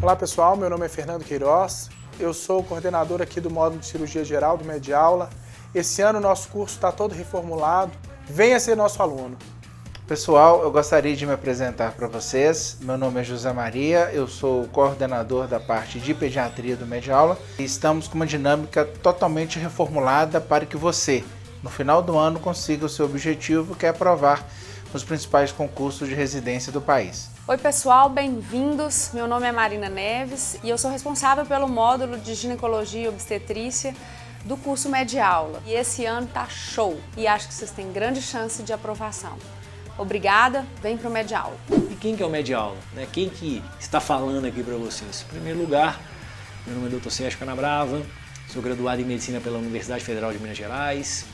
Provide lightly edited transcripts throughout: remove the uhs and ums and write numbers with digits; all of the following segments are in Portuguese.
Olá pessoal, meu nome é Fernando Queiroz, eu sou o coordenador aqui do módulo de cirurgia geral do Mediaula. Esse ano o nosso curso está todo reformulado, venha ser nosso aluno. Pessoal, eu gostaria de me apresentar para vocês. Meu nome é José Maria, eu sou o coordenador da parte de pediatria do Mediaula e estamos com uma dinâmica totalmente reformulada para que você, no final do ano, consiga o seu objetivo, que é aprovar nos principais concursos de residência do país. Oi pessoal, bem-vindos. Meu nome é Marina Neves e eu sou responsável pelo módulo de ginecologia e obstetrícia do curso Mediaula. E esse ano tá show e acho que vocês têm grande chance de aprovação. Obrigada, vem pro Mediaula. E quem que é o Mediaula? Quem que está falando aqui para vocês? Em primeiro lugar, meu nome é Dr. Sérgio Canabrava, sou graduado em Medicina pela Universidade Federal de Minas Gerais,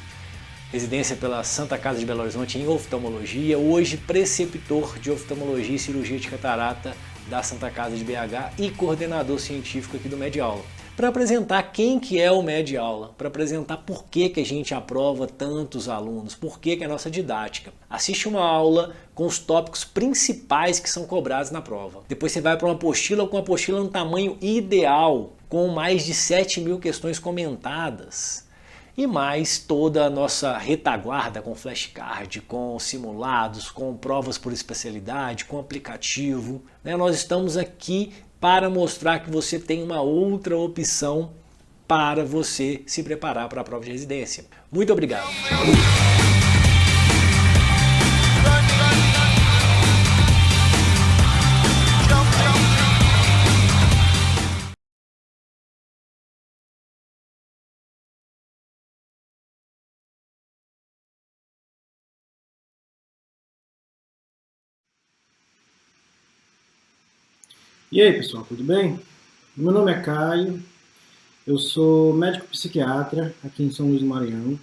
residência pela Santa Casa de Belo Horizonte em oftalmologia, hoje preceptor de oftalmologia e cirurgia de catarata da Santa Casa de BH e coordenador científico aqui do Mediaula. Para apresentar quem que é o Mediaula, para apresentar por que a gente aprova tantos alunos, por que a nossa didática. Assiste uma aula com os tópicos principais que são cobrados na prova. Depois você vai para uma apostila com a apostila no tamanho ideal, com mais de 7.000 questões comentadas. E mais toda a nossa retaguarda com flashcard, com simulados, com provas por especialidade, com aplicativo. Nós estamos aqui para mostrar que você tem uma outra opção para você se preparar para a prova de residência. Muito obrigado! E aí pessoal, tudo bem? Meu nome é Caio, eu sou médico psiquiatra aqui em São Luís do Maranhão.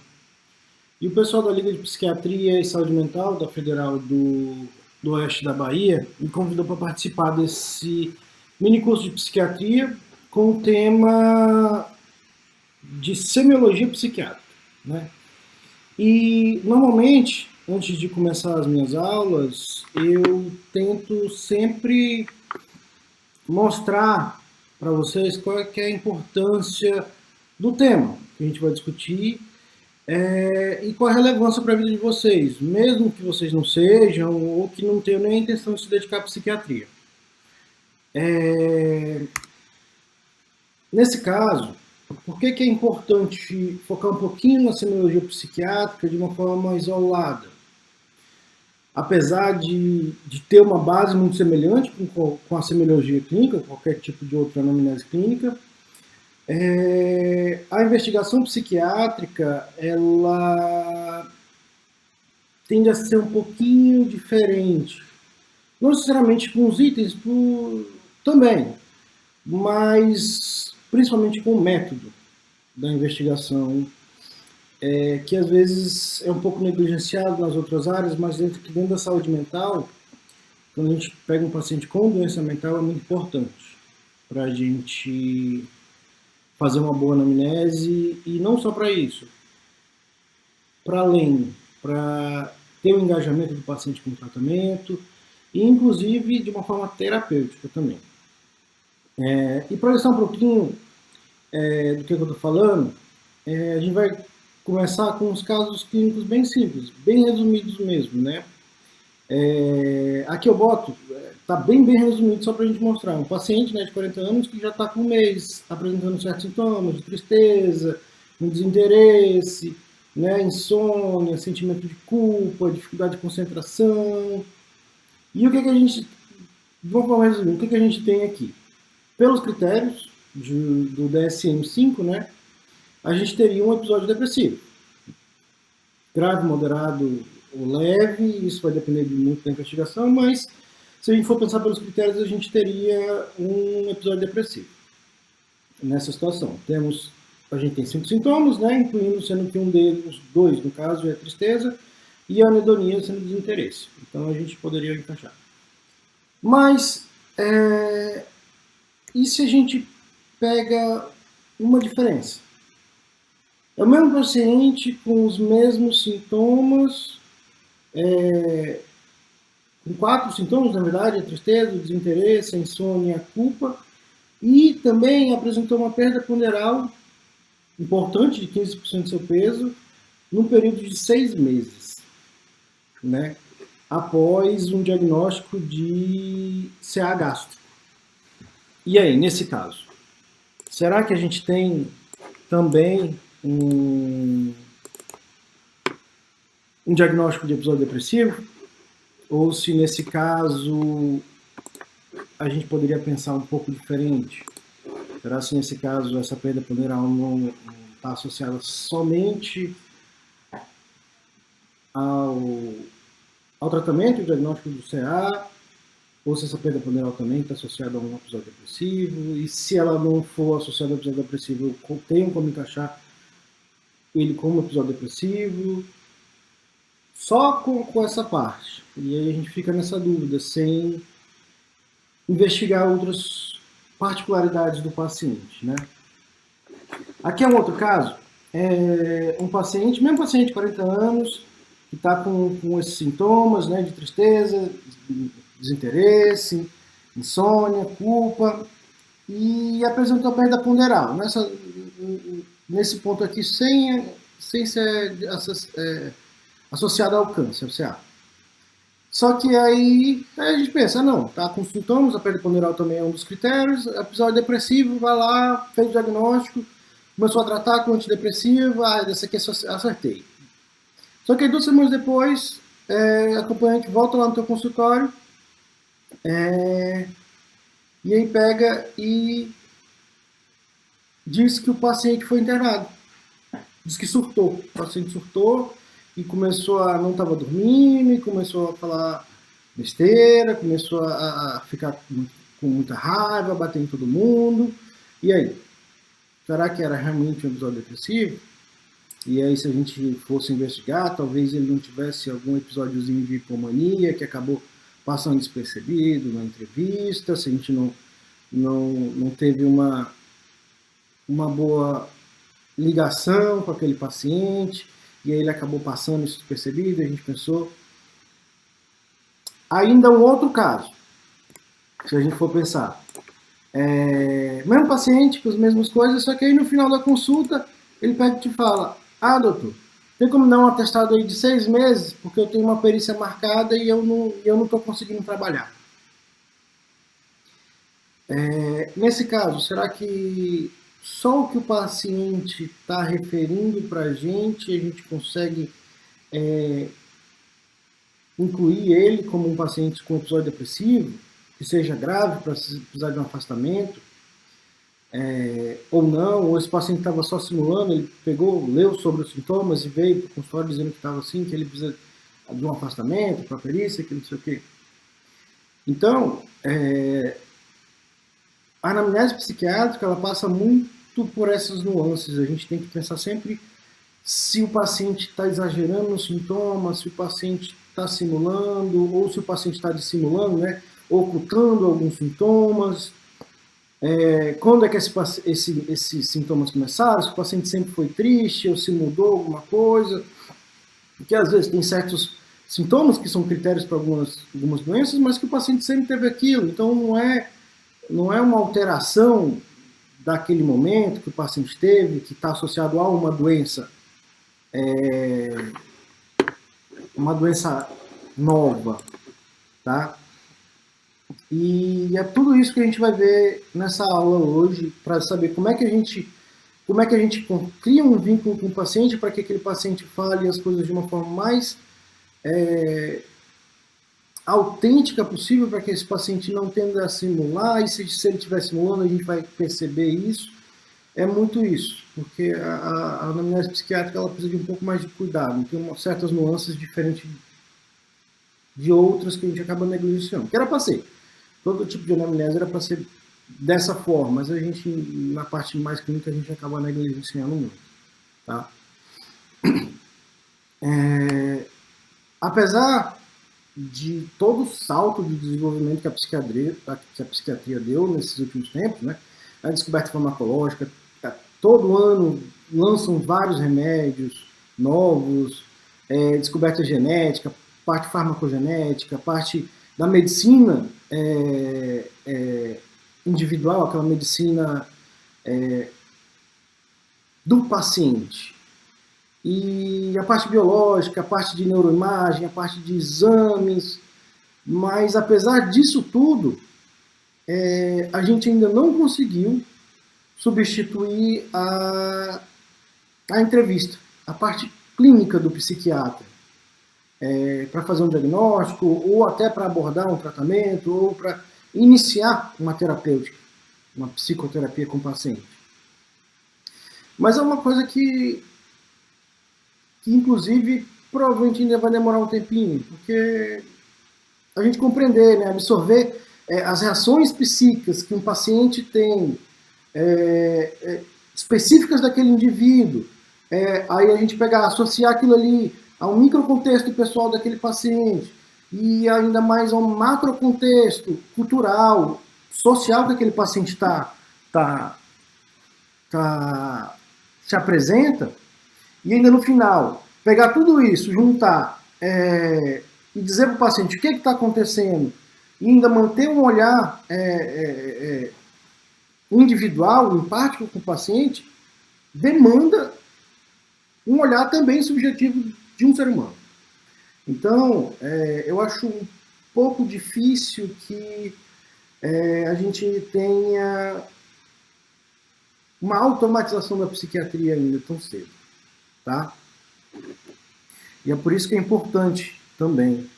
E o pessoal da Liga de Psiquiatria e Saúde Mental da Federal do Oeste da Bahia me convidou para participar desse mini curso de psiquiatria com o tema de semiologia psiquiátrica, né? E normalmente, antes de começar as minhas aulas, eu tento sempre mostrar para vocês qual é a importância do tema que a gente vai discutir e qual a relevância para a vida de vocês, mesmo que vocês não sejam ou que não tenham nem a intenção de se dedicar à psiquiatria. Nesse caso, por que é importante focar um pouquinho na semiologia psiquiátrica de uma forma isolada? Apesar de ter uma base muito semelhante com a semiologia clínica, qualquer tipo de outra anamnese clínica, a investigação psiquiátrica, ela tende a ser um pouquinho diferente. Não necessariamente com os itens também, mas principalmente com o método da investigação, que às vezes é um pouco negligenciado nas outras áreas, mas dentro da saúde mental, quando a gente pega um paciente com doença mental, é muito importante para a gente fazer uma boa anamnese, e não só para isso, para além, para ter o engajamento do paciente com o tratamento, e inclusive de uma forma terapêutica também. E para ilustrar um pouquinho do que eu estou falando, a gente vai começar com uns casos clínicos bem simples, bem resumidos mesmo, né? Aqui eu boto, tá bem resumido só para a gente mostrar. Um paciente, né, de 40 anos que já está com um mês apresentando certos sintomas de tristeza, um desinteresse, né, insônia, sentimento de culpa, dificuldade de concentração. E o que a gente, de uma forma resumida, o que a gente tem aqui? Pelos critérios do DSM-5, né, a gente teria um episódio depressivo. Grave, moderado ou leve, isso vai depender muito da investigação, mas se a gente for pensar pelos critérios, a gente teria um episódio depressivo. Nessa situação, a gente tem 5 sintomas, né, incluindo, sendo que um deles, 2 no caso, é tristeza, e a anedonia sendo desinteresse. Então a gente poderia encaixar. Mas, e se a gente pega uma diferença. É o mesmo paciente com os mesmos sintomas, com 4 sintomas, na verdade, a tristeza, o desinteresse, a insônia, a culpa, e também apresentou uma perda ponderal importante de 15% do seu peso num período de 6 meses, né? Após um diagnóstico de CA gástrico. E aí, nesse caso, será que a gente tem também um diagnóstico de episódio depressivo? Ou se nesse caso a gente poderia pensar um pouco diferente? Será que nesse caso essa perda ponderal não está associada somente ao tratamento e diagnóstico do CA? Ou se essa perda ponderal também está associada a um episódio depressivo? E se ela não for associada ao episódio depressivo, eu tenho como encaixar ele como episódio depressivo? Só com essa parte. E aí a gente fica nessa dúvida, sem investigar outras particularidades do paciente, né? Aqui é um outro caso. É um paciente, mesmo paciente de 40 anos, que está com esses sintomas, né, de tristeza, desinteresse, insônia, culpa, e apresentou perda ponderal. Nesse ponto aqui, sem ser associado ao câncer, CA. Só que aí a gente pensa, não, tá com sintomas, a perda ponderal também é um dos critérios, episódio depressivo, vai lá, fez o diagnóstico, começou a tratar com antidepressivo, dessa aqui acertei. Só que aí 2 semanas depois, a acompanhante volta lá no teu consultório, e aí pega e diz que o paciente foi internado. Diz que surtou. O paciente surtou e começou não estava dormindo, e começou a falar besteira, começou a ficar com muita raiva, bater em todo mundo. E aí? Será que era realmente um episódio depressivo? E aí, se a gente fosse investigar, talvez ele não tivesse algum episódiozinho de hipomania que acabou passando despercebido na entrevista, se a gente não teve uma boa ligação com aquele paciente, e aí ele acabou passando isso despercebido, e a gente pensou. Ainda um outro caso, se a gente for pensar. Mesmo paciente, com as mesmas coisas, só que aí no final da consulta, ele pega e te fala, doutor, tem como dar um atestado aí de 6 meses, porque eu tenho uma perícia marcada e eu não estou conseguindo trabalhar. Nesse caso, será que só o que o paciente está referindo para a gente consegue incluir ele como um paciente com episódio depressivo, que seja grave, para precisar de um afastamento, ou não, ou esse paciente estava só simulando, ele leu sobre os sintomas e veio para o consultório dizendo que estava assim, que ele precisa de um afastamento para a perícia, que não sei o quê. Então, a anamnese psiquiátrica, ela passa muito por essas nuances. A gente tem que pensar sempre se o paciente está exagerando nos sintomas, se o paciente está simulando, ou se o paciente está dissimulando, né, ocultando alguns sintomas. Quando é que esses sintomas começaram? Se o paciente sempre foi triste, ou se mudou alguma coisa. Porque às vezes tem certos sintomas que são critérios para algumas doenças, mas que o paciente sempre teve aquilo. Então não é uma alteração daquele momento que o paciente teve, que está associado a uma doença nova, tá? E é tudo isso que a gente vai ver nessa aula hoje, para saber como é que a gente cria um vínculo com o paciente para que aquele paciente fale as coisas de uma forma mais autêntica possível, para que esse paciente não tenda a simular, e se ele estiver simulando, a gente vai perceber isso. É muito isso, porque a anamnese psiquiátrica, ela precisa de um pouco mais de cuidado, tem certas nuances diferentes de outras que a gente acaba negligenciando, que era para ser. Todo tipo de anamnese era para ser dessa forma, mas a gente, na parte mais clínica, a gente acaba negligenciando muito. Tá? Apesar de todo o salto de desenvolvimento que a psiquiatria deu nesses últimos tempos, né? a descoberta farmacológica. Todo ano lançam vários remédios novos, descoberta genética, parte farmacogenética, parte da medicina individual, aquela medicina do paciente. E a parte biológica, a parte de neuroimagem, a parte de exames. Mas, apesar disso tudo, a gente ainda não conseguiu substituir a entrevista, a parte clínica do psiquiatra, para fazer um diagnóstico, ou até para abordar um tratamento, ou para iniciar uma terapêutica, uma psicoterapia com o paciente. Mas é uma coisa que inclusive, provavelmente ainda vai demorar um tempinho, porque a gente compreender, né, absorver as reações psíquicas que um paciente tem, específicas daquele indivíduo, aí a gente pegar, associar aquilo ali a um microcontexto pessoal daquele paciente, e ainda mais a um macrocontexto cultural, social que aquele paciente se apresenta, e ainda no final, pegar tudo isso, juntar e dizer para o paciente o que está acontecendo, e ainda manter um olhar individual, empático com o paciente, demanda um olhar também subjetivo de um ser humano. Então, eu acho um pouco difícil que a gente tenha uma automatização da psiquiatria ainda tão cedo. Tá? E é por isso que é importante também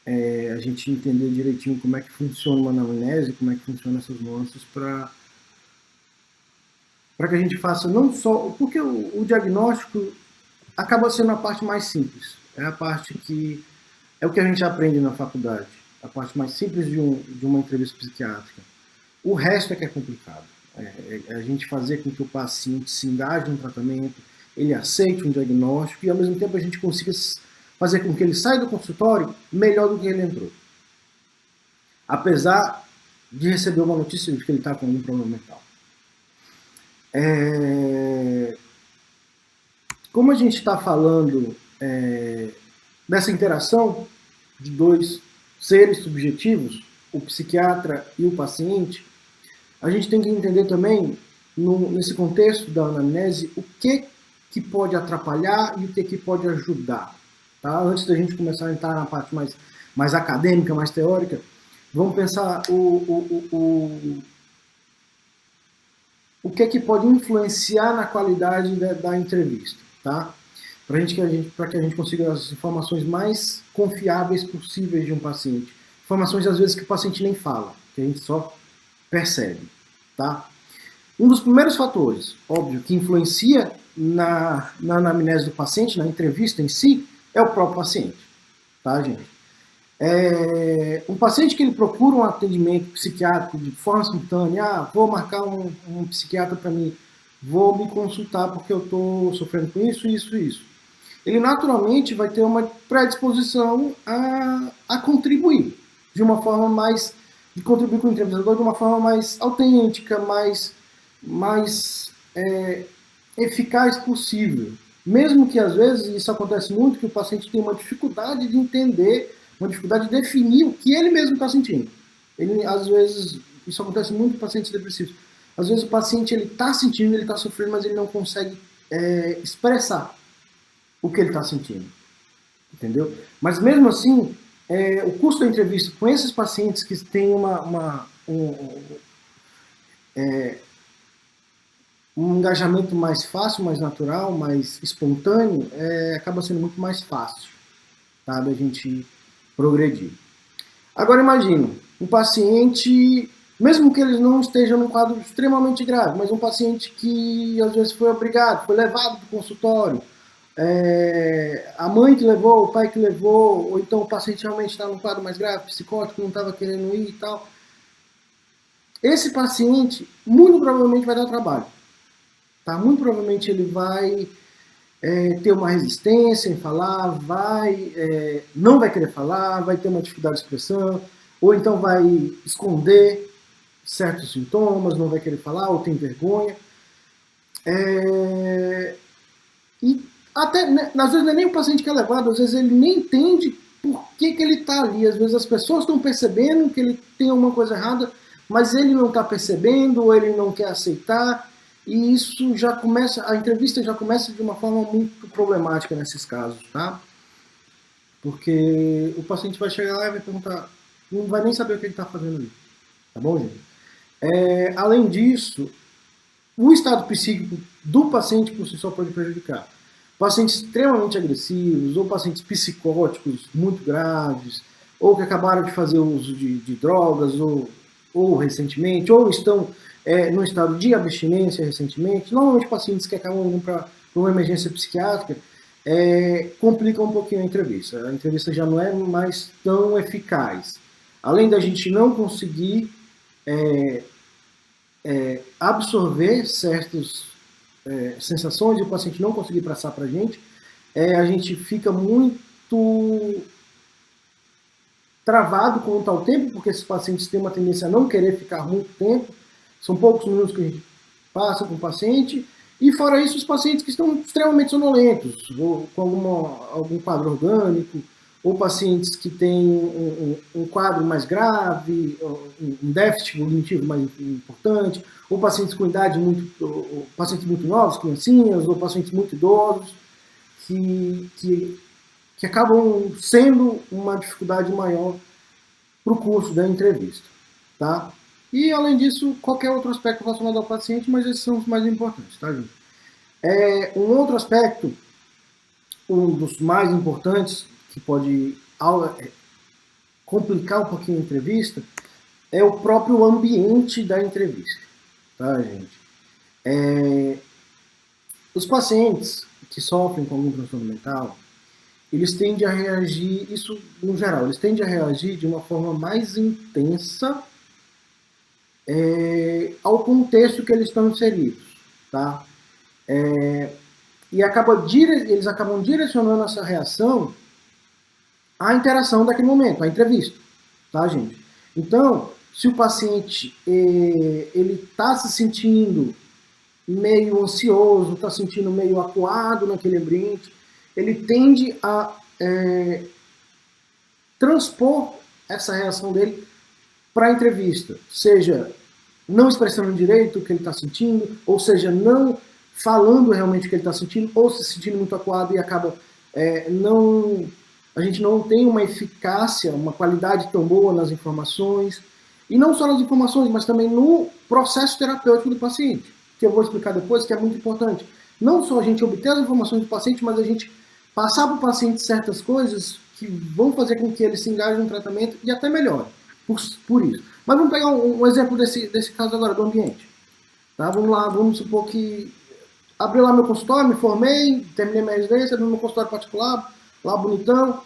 a gente entender direitinho como é que funciona uma anamnese, como é que funcionam essas nuances para que a gente faça não só... Porque o diagnóstico acaba sendo a parte mais simples. É a parte que... É o que a gente aprende na faculdade. A parte mais simples de uma entrevista psiquiátrica. O resto é que é complicado. É a gente fazer com que o paciente se engaje no tratamento, ele aceite um diagnóstico e, ao mesmo tempo, a gente consiga fazer com que ele saia do consultório melhor do que ele entrou. Apesar de receber uma notícia de que ele está com algum problema mental. Como a gente está falando dessa interação de dois seres subjetivos, o psiquiatra e o paciente, a gente tem que entender também, nesse contexto da anamnese, o que pode atrapalhar e o que pode ajudar. Tá? Antes da gente começar a entrar na parte mais acadêmica, mais teórica, vamos pensar o que pode influenciar na qualidade da entrevista. Tá? Para que a gente consiga as informações mais confiáveis possíveis de um paciente. Informações, às vezes, que o paciente nem fala, que a gente só percebe. Tá? Um dos primeiros fatores, óbvio, que influencia na anamnese do paciente, na entrevista em si, é o próprio paciente. Tá, gente? Um paciente que ele procura um atendimento psiquiátrico de forma espontânea, vou marcar um psiquiatra para mim, vou me consultar porque eu estou sofrendo com isso, isso, isso. Ele naturalmente vai ter uma predisposição a contribuir de uma forma mais... de contribuir com o entrevistador de uma forma mais autêntica, mais eficaz possível. Mesmo que, às vezes, isso acontece muito, que o paciente tem uma dificuldade de entender, uma dificuldade de definir o que ele mesmo está sentindo. Às vezes, isso acontece muito com pacientes depressivos. Às vezes o paciente está sentindo, ele está sofrendo, mas ele não consegue expressar o que ele está sentindo. Entendeu? Mas mesmo assim, o custo da entrevista com esses pacientes que têm um engajamento mais fácil, mais natural, mais espontâneo, acaba sendo muito mais fácil, tá, da gente progredir. Agora imagina, um paciente, mesmo que eles não estejam num quadro extremamente grave, mas um paciente que às vezes foi obrigado, foi levado para o consultório, a mãe que levou, o pai que levou, ou então o paciente realmente está num quadro mais grave, psicótico, não estava querendo ir e tal. Esse paciente, muito provavelmente, vai dar trabalho. Tá? Muito provavelmente ele vai ter uma resistência em falar, não vai querer falar, vai ter uma dificuldade de expressão, ou então vai esconder, certos sintomas, não vai querer falar ou tem vergonha. E até, né, às vezes não é nem o paciente que é levado, às vezes ele nem entende por que ele está ali. Às vezes as pessoas estão percebendo que ele tem alguma coisa errada, mas ele não está percebendo, ou ele não quer aceitar, e isso já começa, a entrevista já começa de uma forma muito problemática nesses casos, tá? Porque o paciente vai chegar lá e vai perguntar, não vai nem saber o que ele está fazendo ali, tá bom, gente? Além disso, o estado psíquico do paciente por si só pode prejudicar. Pacientes extremamente agressivos, ou pacientes psicóticos muito graves, ou que acabaram de fazer uso de drogas, ou recentemente, ou estão no estado de abstinência recentemente, normalmente pacientes que acabam indo para uma emergência psiquiátrica, complica um pouquinho a entrevista. A entrevista já não é mais tão eficaz. Além da gente não conseguir absorver certas sensações e o paciente não conseguir passar para a gente fica muito travado quanto ao tempo, porque esses pacientes têm uma tendência a não querer ficar muito tempo, são poucos minutos que a gente passa com o paciente, e fora isso os pacientes que estão extremamente sonolentos, ou com algum quadro orgânico, ou pacientes que têm um quadro mais grave, um déficit cognitivo mais importante, ou pacientes com idade muito, pacientes muito novos, criancinhas, ou pacientes muito idosos, que acabam sendo uma dificuldade maior para o curso da entrevista, tá? E, além disso, qualquer outro aspecto relacionado ao paciente, mas esses são os mais importantes, tá, gente? Um outro aspecto, um dos mais importantes, que pode complicar um pouquinho a entrevista, é o próprio ambiente da entrevista, tá, gente? Os pacientes que sofrem com algum transtorno mental, eles tendem a reagir, isso no geral, eles tendem a reagir de uma forma mais intensa ao contexto que eles estão inseridos, tá? E eles acabam direcionando essa reação à interação daquele momento, à entrevista, tá, gente? Então, se o paciente ele está se sentindo meio ansioso, está se sentindo meio acuado naquele ambiente, ele tende a transpor essa reação dele para a entrevista, seja não expressando direito o que ele está sentindo, ou seja, não falando realmente o que ele está sentindo, ou se sentindo muito acuado e acaba a gente não tem uma eficácia, uma qualidade tão boa nas informações, e não só nas informações, mas também no processo terapêutico do paciente, que eu vou explicar depois, que é muito importante. Não só a gente obter as informações do paciente, mas a gente passar para o paciente certas coisas que vão fazer com que ele se engaje no tratamento e até melhore, por isso. Mas vamos pegar um exemplo desse caso agora, do ambiente. Tá? Vamos lá, vamos supor que abri lá meu consultório, me formei, terminei minha residência, abri meu consultório particular, lá bonitão,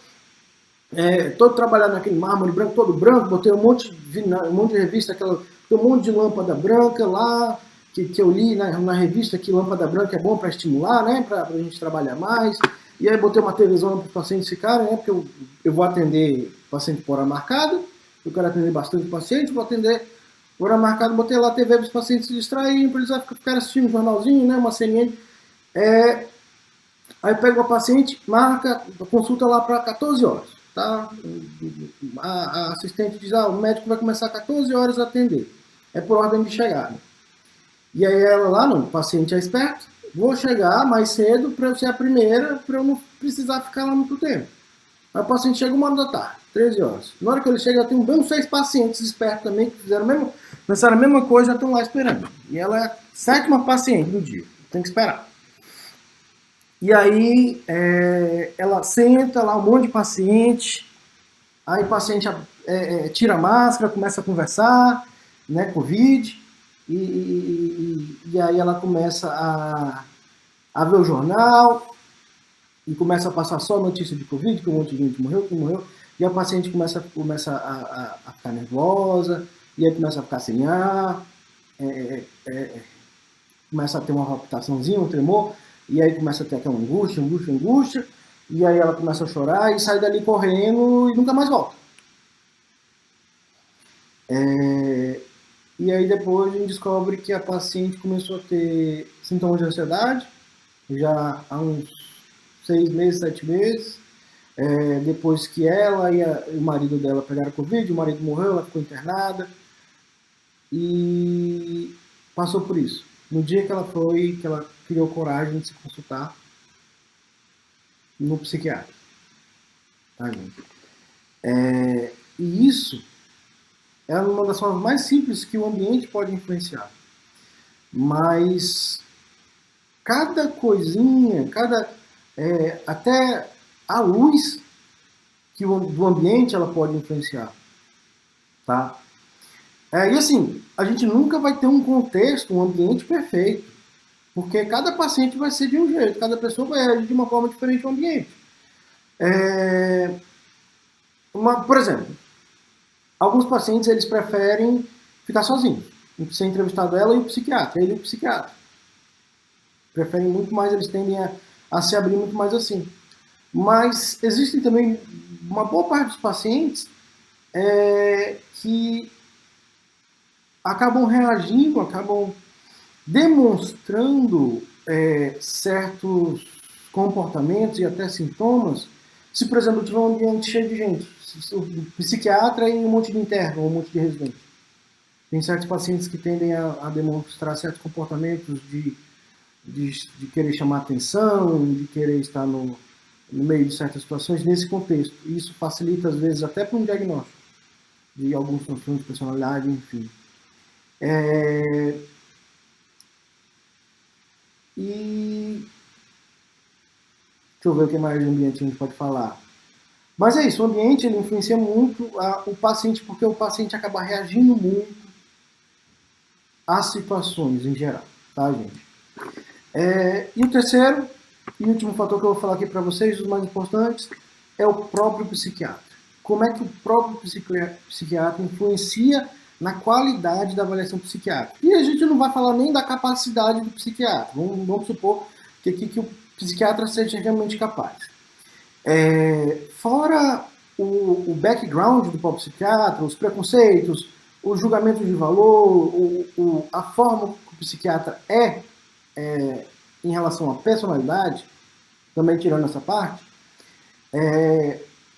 todo trabalhado naquele mármore branco, todo branco, botei um monte de revista, um monte de lâmpada branca lá, que eu li na revista que lâmpada branca é bom para estimular, né, para a gente trabalhar mais. E aí botei uma televisão para os pacientes ficarem, né, porque eu vou atender paciente por hora marcada, eu quero atender bastante paciente, vou atender por hora marcada, botei lá a TV para os pacientes se distraírem, para eles ficarem assistindo um jornalzinho, né, uma CNN. Aí pega o paciente, marca a consulta lá para 14 horas. Tá? A assistente diz, o médico vai começar às 14 horas a atender. É por ordem de chegada. E aí ela lá, não, o paciente é esperto, vou chegar mais cedo para eu ser a primeira, para eu não precisar ficar lá muito tempo. Aí o paciente chega 1h, 13 horas. Na hora que ele chega, eu tenho bem uns 6 pacientes espertos também, que pensaram a mesma coisa, já estão lá esperando. E ela é a 7ª paciente do dia, tem que esperar. E aí ela senta lá, um monte de paciente, aí o paciente tira a máscara, começa a conversar, né, Covid, e aí ela começa a ver o jornal, e começa a passar só notícia de Covid, que um monte de gente morreu, e a paciente começa a ficar nervosa, e aí começa a ficar sem ar, começa a ter uma palpitaçãozinha, um tremor, e aí começa a ter aquela angústia, e aí ela começa a chorar e sai dali correndo e nunca mais volta. E aí depois a gente descobre que a paciente começou a ter sintomas de ansiedade, já há uns 6 meses, 7 meses. Depois que ela e o marido dela pegaram Covid, o marido morreu, ela ficou internada e passou por isso. No dia que ela criou coragem de se consultar no psiquiatra. Tá, gente? E isso é uma das formas mais simples que o ambiente pode influenciar. Mas cada coisinha, até a luz do ambiente ela pode influenciar. Tá? E assim, a gente nunca vai ter um contexto, um ambiente perfeito. Porque cada paciente vai ser de um jeito, cada pessoa vai agir de uma forma diferente no ambiente. Por exemplo, alguns pacientes eles preferem ficar sozinhos. Ser entrevistado ela e o psiquiatra, ele e o psiquiatra. Preferem muito mais, eles tendem a se abrir muito mais assim. Mas existem também uma boa parte dos pacientes que acabam reagindo, acabam demonstrando certos comportamentos e até sintomas, se, por exemplo, tiver um ambiente cheio de gente, o psiquiatra e um monte de interno, ou um monte de residente. Tem certos pacientes que tendem a demonstrar certos comportamentos de querer chamar atenção, de querer estar no meio de certas situações nesse contexto. E isso facilita, às vezes, até para um diagnóstico de alguns transtornos de personalidade, enfim. E deixa eu ver o que mais de ambiente a gente pode falar. Mas é isso, o ambiente ele influencia muito o paciente, porque o paciente acaba reagindo muito às situações em geral, tá, gente? E o terceiro e último fator que eu vou falar aqui para vocês, os mais importantes, é o próprio psiquiatra. Como é que o próprio psiquiatra influencia na qualidade da avaliação psiquiátrica? E a gente não vai falar nem da capacidade do psiquiatra. Vamos supor que o psiquiatra seja realmente capaz. Fora o background do próprio psiquiatra, os preconceitos, os julgamentos de valor, a forma que o psiquiatra em relação à personalidade, também tirando essa parte,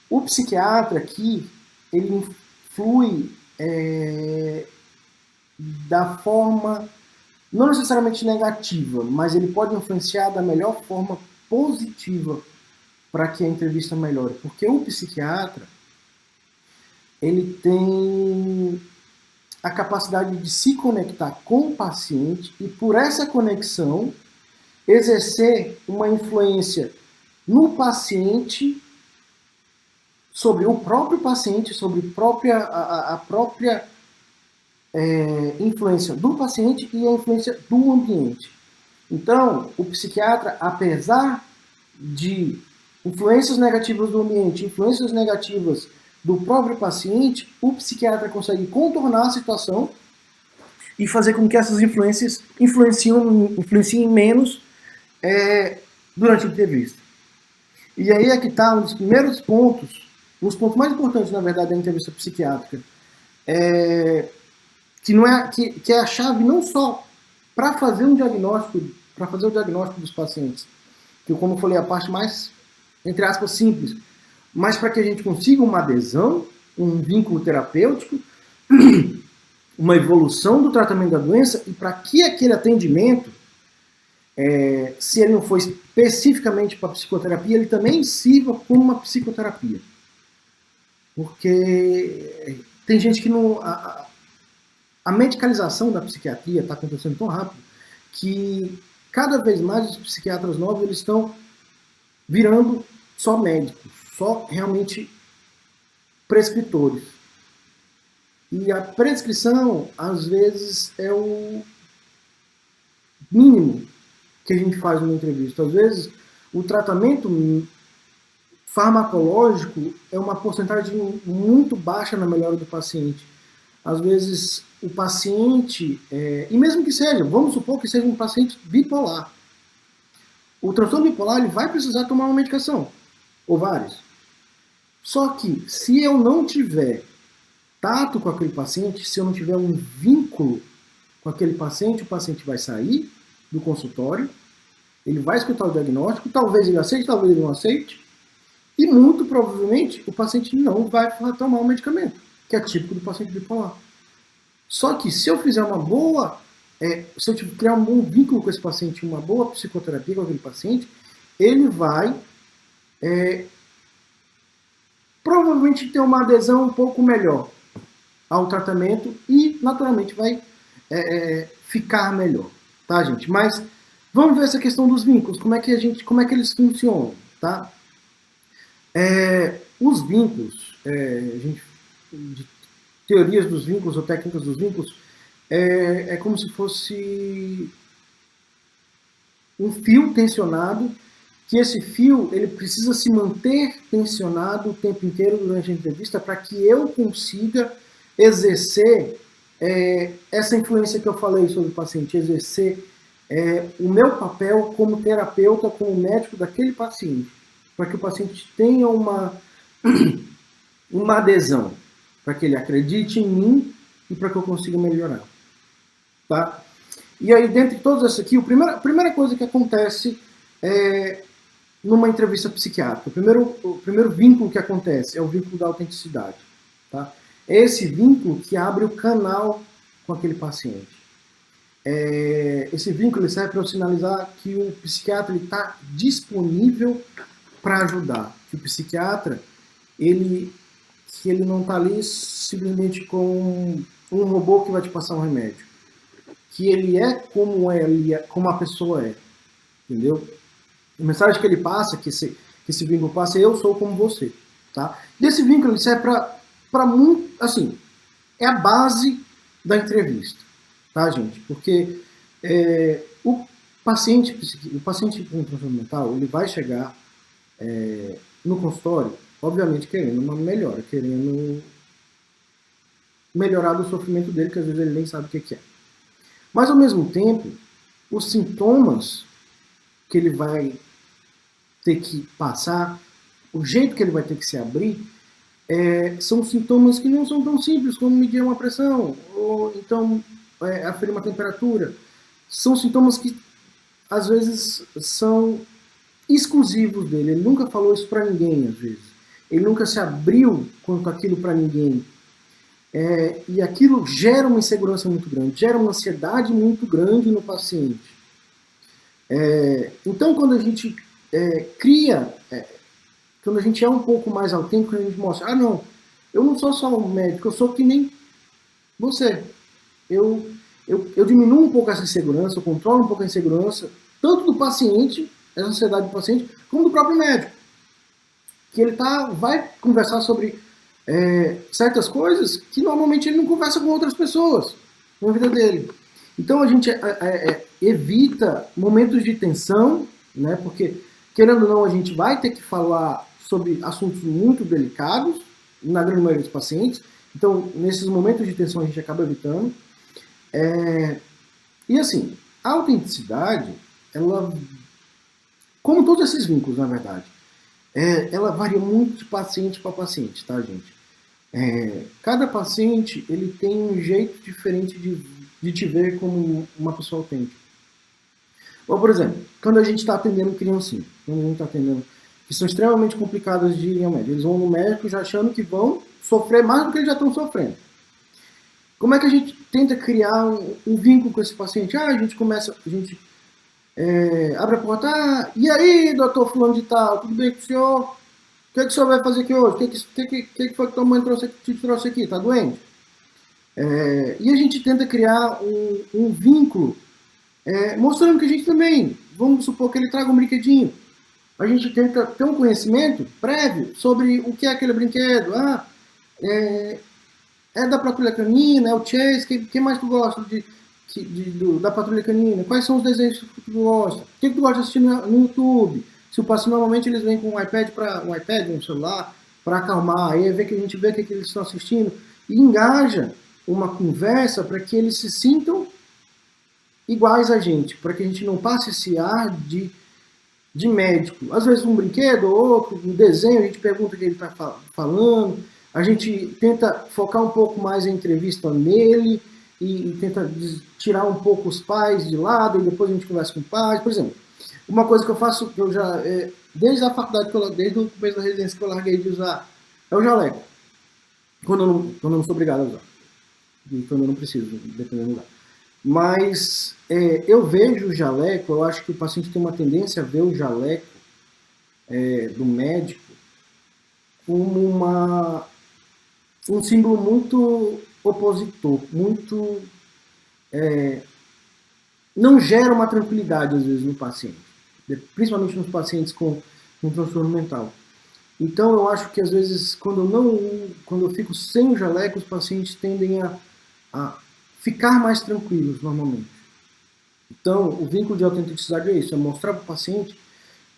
o psiquiatra aqui, ele influi da forma, não necessariamente negativa, mas ele pode influenciar da melhor forma positiva para que a entrevista melhore. Porque o psiquiatra, ele tem a capacidade de se conectar com o paciente e, por essa conexão, exercer uma influência no paciente, sobre o próprio paciente, sobre a própria influência do paciente e a influência do ambiente. Então, o psiquiatra, apesar de influências negativas do ambiente, influências negativas do próprio paciente, o psiquiatra consegue contornar a situação e fazer com que essas influências influenciem menos durante a entrevista. E aí é que está um dos primeiros pontos, um dos pontos mais importantes, na verdade, da entrevista psiquiátrica, que é a chave não só para fazer o diagnóstico dos pacientes, que, como eu falei, é a parte mais, entre aspas, simples, mas para que a gente consiga uma adesão, um vínculo terapêutico, uma evolução do tratamento da doença, e para que aquele atendimento, se ele não for especificamente para psicoterapia, ele também sirva como uma psicoterapia. Porque tem gente que não... A medicalização da psiquiatria está acontecendo tão rápido que cada vez mais os psiquiatras novos eles estão virando só médicos, só realmente prescritores. E a prescrição, às vezes, é o mínimo que a gente faz numa entrevista. Às vezes, o tratamento farmacológico é uma porcentagem muito baixa na melhora do paciente. Às vezes, o paciente, e mesmo que seja, vamos supor que seja um paciente bipolar. O transtorno bipolar ele vai precisar tomar uma medicação, ou várias. Só que, se eu não tiver contato com aquele paciente, se eu não tiver um vínculo com aquele paciente, o paciente vai sair do consultório, ele vai escutar o diagnóstico, talvez ele aceite, talvez ele não aceite, e muito provavelmente o paciente não vai tomar o medicamento, que é típico do paciente bipolar. Só que se eu fizer uma boa, se eu criar um bom vínculo com esse paciente, uma boa psicoterapia com aquele paciente, ele vai provavelmente ter uma adesão um pouco melhor ao tratamento e naturalmente vai ficar melhor, tá, gente? Mas vamos ver essa questão dos vínculos, como é que eles funcionam, tá? Os vínculos, de teorias dos vínculos ou técnicas dos vínculos, é como se fosse um fio tensionado, que esse fio ele precisa se manter tensionado o tempo inteiro durante a entrevista para que eu consiga exercer essa influência que eu falei sobre o paciente, exercer o meu papel como terapeuta, como médico daquele paciente, para que o paciente tenha uma adesão, para que ele acredite em mim e para que eu consiga melhorar. Tá? E aí, dentre todas essas aqui, a primeira coisa que acontece numa entrevista psiquiátrica, o primeiro vínculo que acontece é o vínculo da autenticidade. Tá? É esse vínculo que abre o canal com aquele paciente. Esse vínculo ele serve para eu sinalizar que o psiquiatra está disponível para ajudar. Que o psiquiatra ele não está ali simplesmente com um robô que vai te passar um remédio. Que ele é como a pessoa é. Entendeu? A mensagem que ele passa, que esse vínculo passa, é eu sou como você. Tá? E esse vínculo ele serve para muito, assim, é a base da entrevista. Tá, gente? Porque o paciente com transtorno mental, ele vai chegar no consultório, obviamente querendo uma melhora, querendo melhorar do sofrimento dele, que às vezes ele nem sabe o que é. Mas, ao mesmo tempo, os sintomas que ele vai ter que passar, o jeito que ele vai ter que se abrir, são sintomas que não são tão simples como medir uma pressão, ou então aferir uma temperatura. São sintomas que, às vezes, são exclusivos dele. Ele nunca falou isso para ninguém, às vezes. Ele nunca se abriu quanto aquilo para ninguém. E aquilo gera uma insegurança muito grande, gera uma ansiedade muito grande no paciente. Então, quando a gente quando a gente é um pouco mais autêntico, a gente mostra, não, eu não sou só um médico, eu sou que nem você. Eu diminuo um pouco essa insegurança, eu controlo um pouco a insegurança, tanto do paciente, essa ansiedade do paciente, como do próprio médico. Que ele vai conversar sobre certas coisas que normalmente ele não conversa com outras pessoas na vida dele. Então a gente evita momentos de tensão, né, porque, querendo ou não, a gente vai ter que falar sobre assuntos muito delicados, na grande maioria dos pacientes. Então, nesses momentos de tensão, a gente acaba evitando. E assim, a autenticidade, ela, como todos esses vínculos, na verdade, ela varia muito de paciente para paciente, tá, gente? Cada paciente, ele tem um jeito diferente de te ver como uma pessoa autêntica. Ou, por exemplo, quando a gente está atendendo criancinha, quando a gente está atendendo, que são extremamente complicadas de ir ao médico. Eles vão no médico já achando que vão sofrer mais do que eles já estão sofrendo. Como é que a gente tenta criar um vínculo com esse paciente? A gente abre a porta, e aí, doutor fulano de tal, tudo bem com o senhor? O que o senhor vai fazer aqui hoje? O que foi que tua mãe te trouxe aqui? Tá doente? E a gente tenta criar um vínculo, mostrando que a gente também, vamos supor que ele traga um brinquedinho. A gente tenta ter um conhecimento prévio sobre o que é aquele brinquedo. É da Patrulha Canina, é o Chase, quem mais tu gosta da Patrulha Canina? Quais são os desenhos que tu gosta? O que tu gosta de assistir no YouTube? Se o paciente, normalmente eles vêm com um iPad, um celular, para acalmar, aí vê que a gente vê o que eles estão assistindo, e engaja uma conversa para que eles se sintam iguais a gente, para que a gente não passe esse ar de médico. Às vezes um brinquedo, outro, um desenho, a gente pergunta o que ele está falando, a gente tenta focar um pouco mais a entrevista nele e tenta tirar um pouco os pais de lado e depois a gente conversa com pais. Por exemplo, uma coisa que eu faço, que eu já, desde a faculdade, desde o começo da residência que eu larguei de usar, é o jaleco. Quando eu não sou obrigado a usar. E quando eu não preciso, dependendo do lugar. Mas eu vejo o jaleco, eu acho que o paciente tem uma tendência a ver o jaleco do médico como um símbolo muito opositor, muito... não gera uma tranquilidade, às vezes, no paciente. Principalmente nos pacientes com transtorno mental. Então, eu acho que, às vezes, quando eu fico sem o jaleco, os pacientes tendem a ficar mais tranquilos, normalmente. Então, o vínculo de autenticidade é isso, é mostrar para o paciente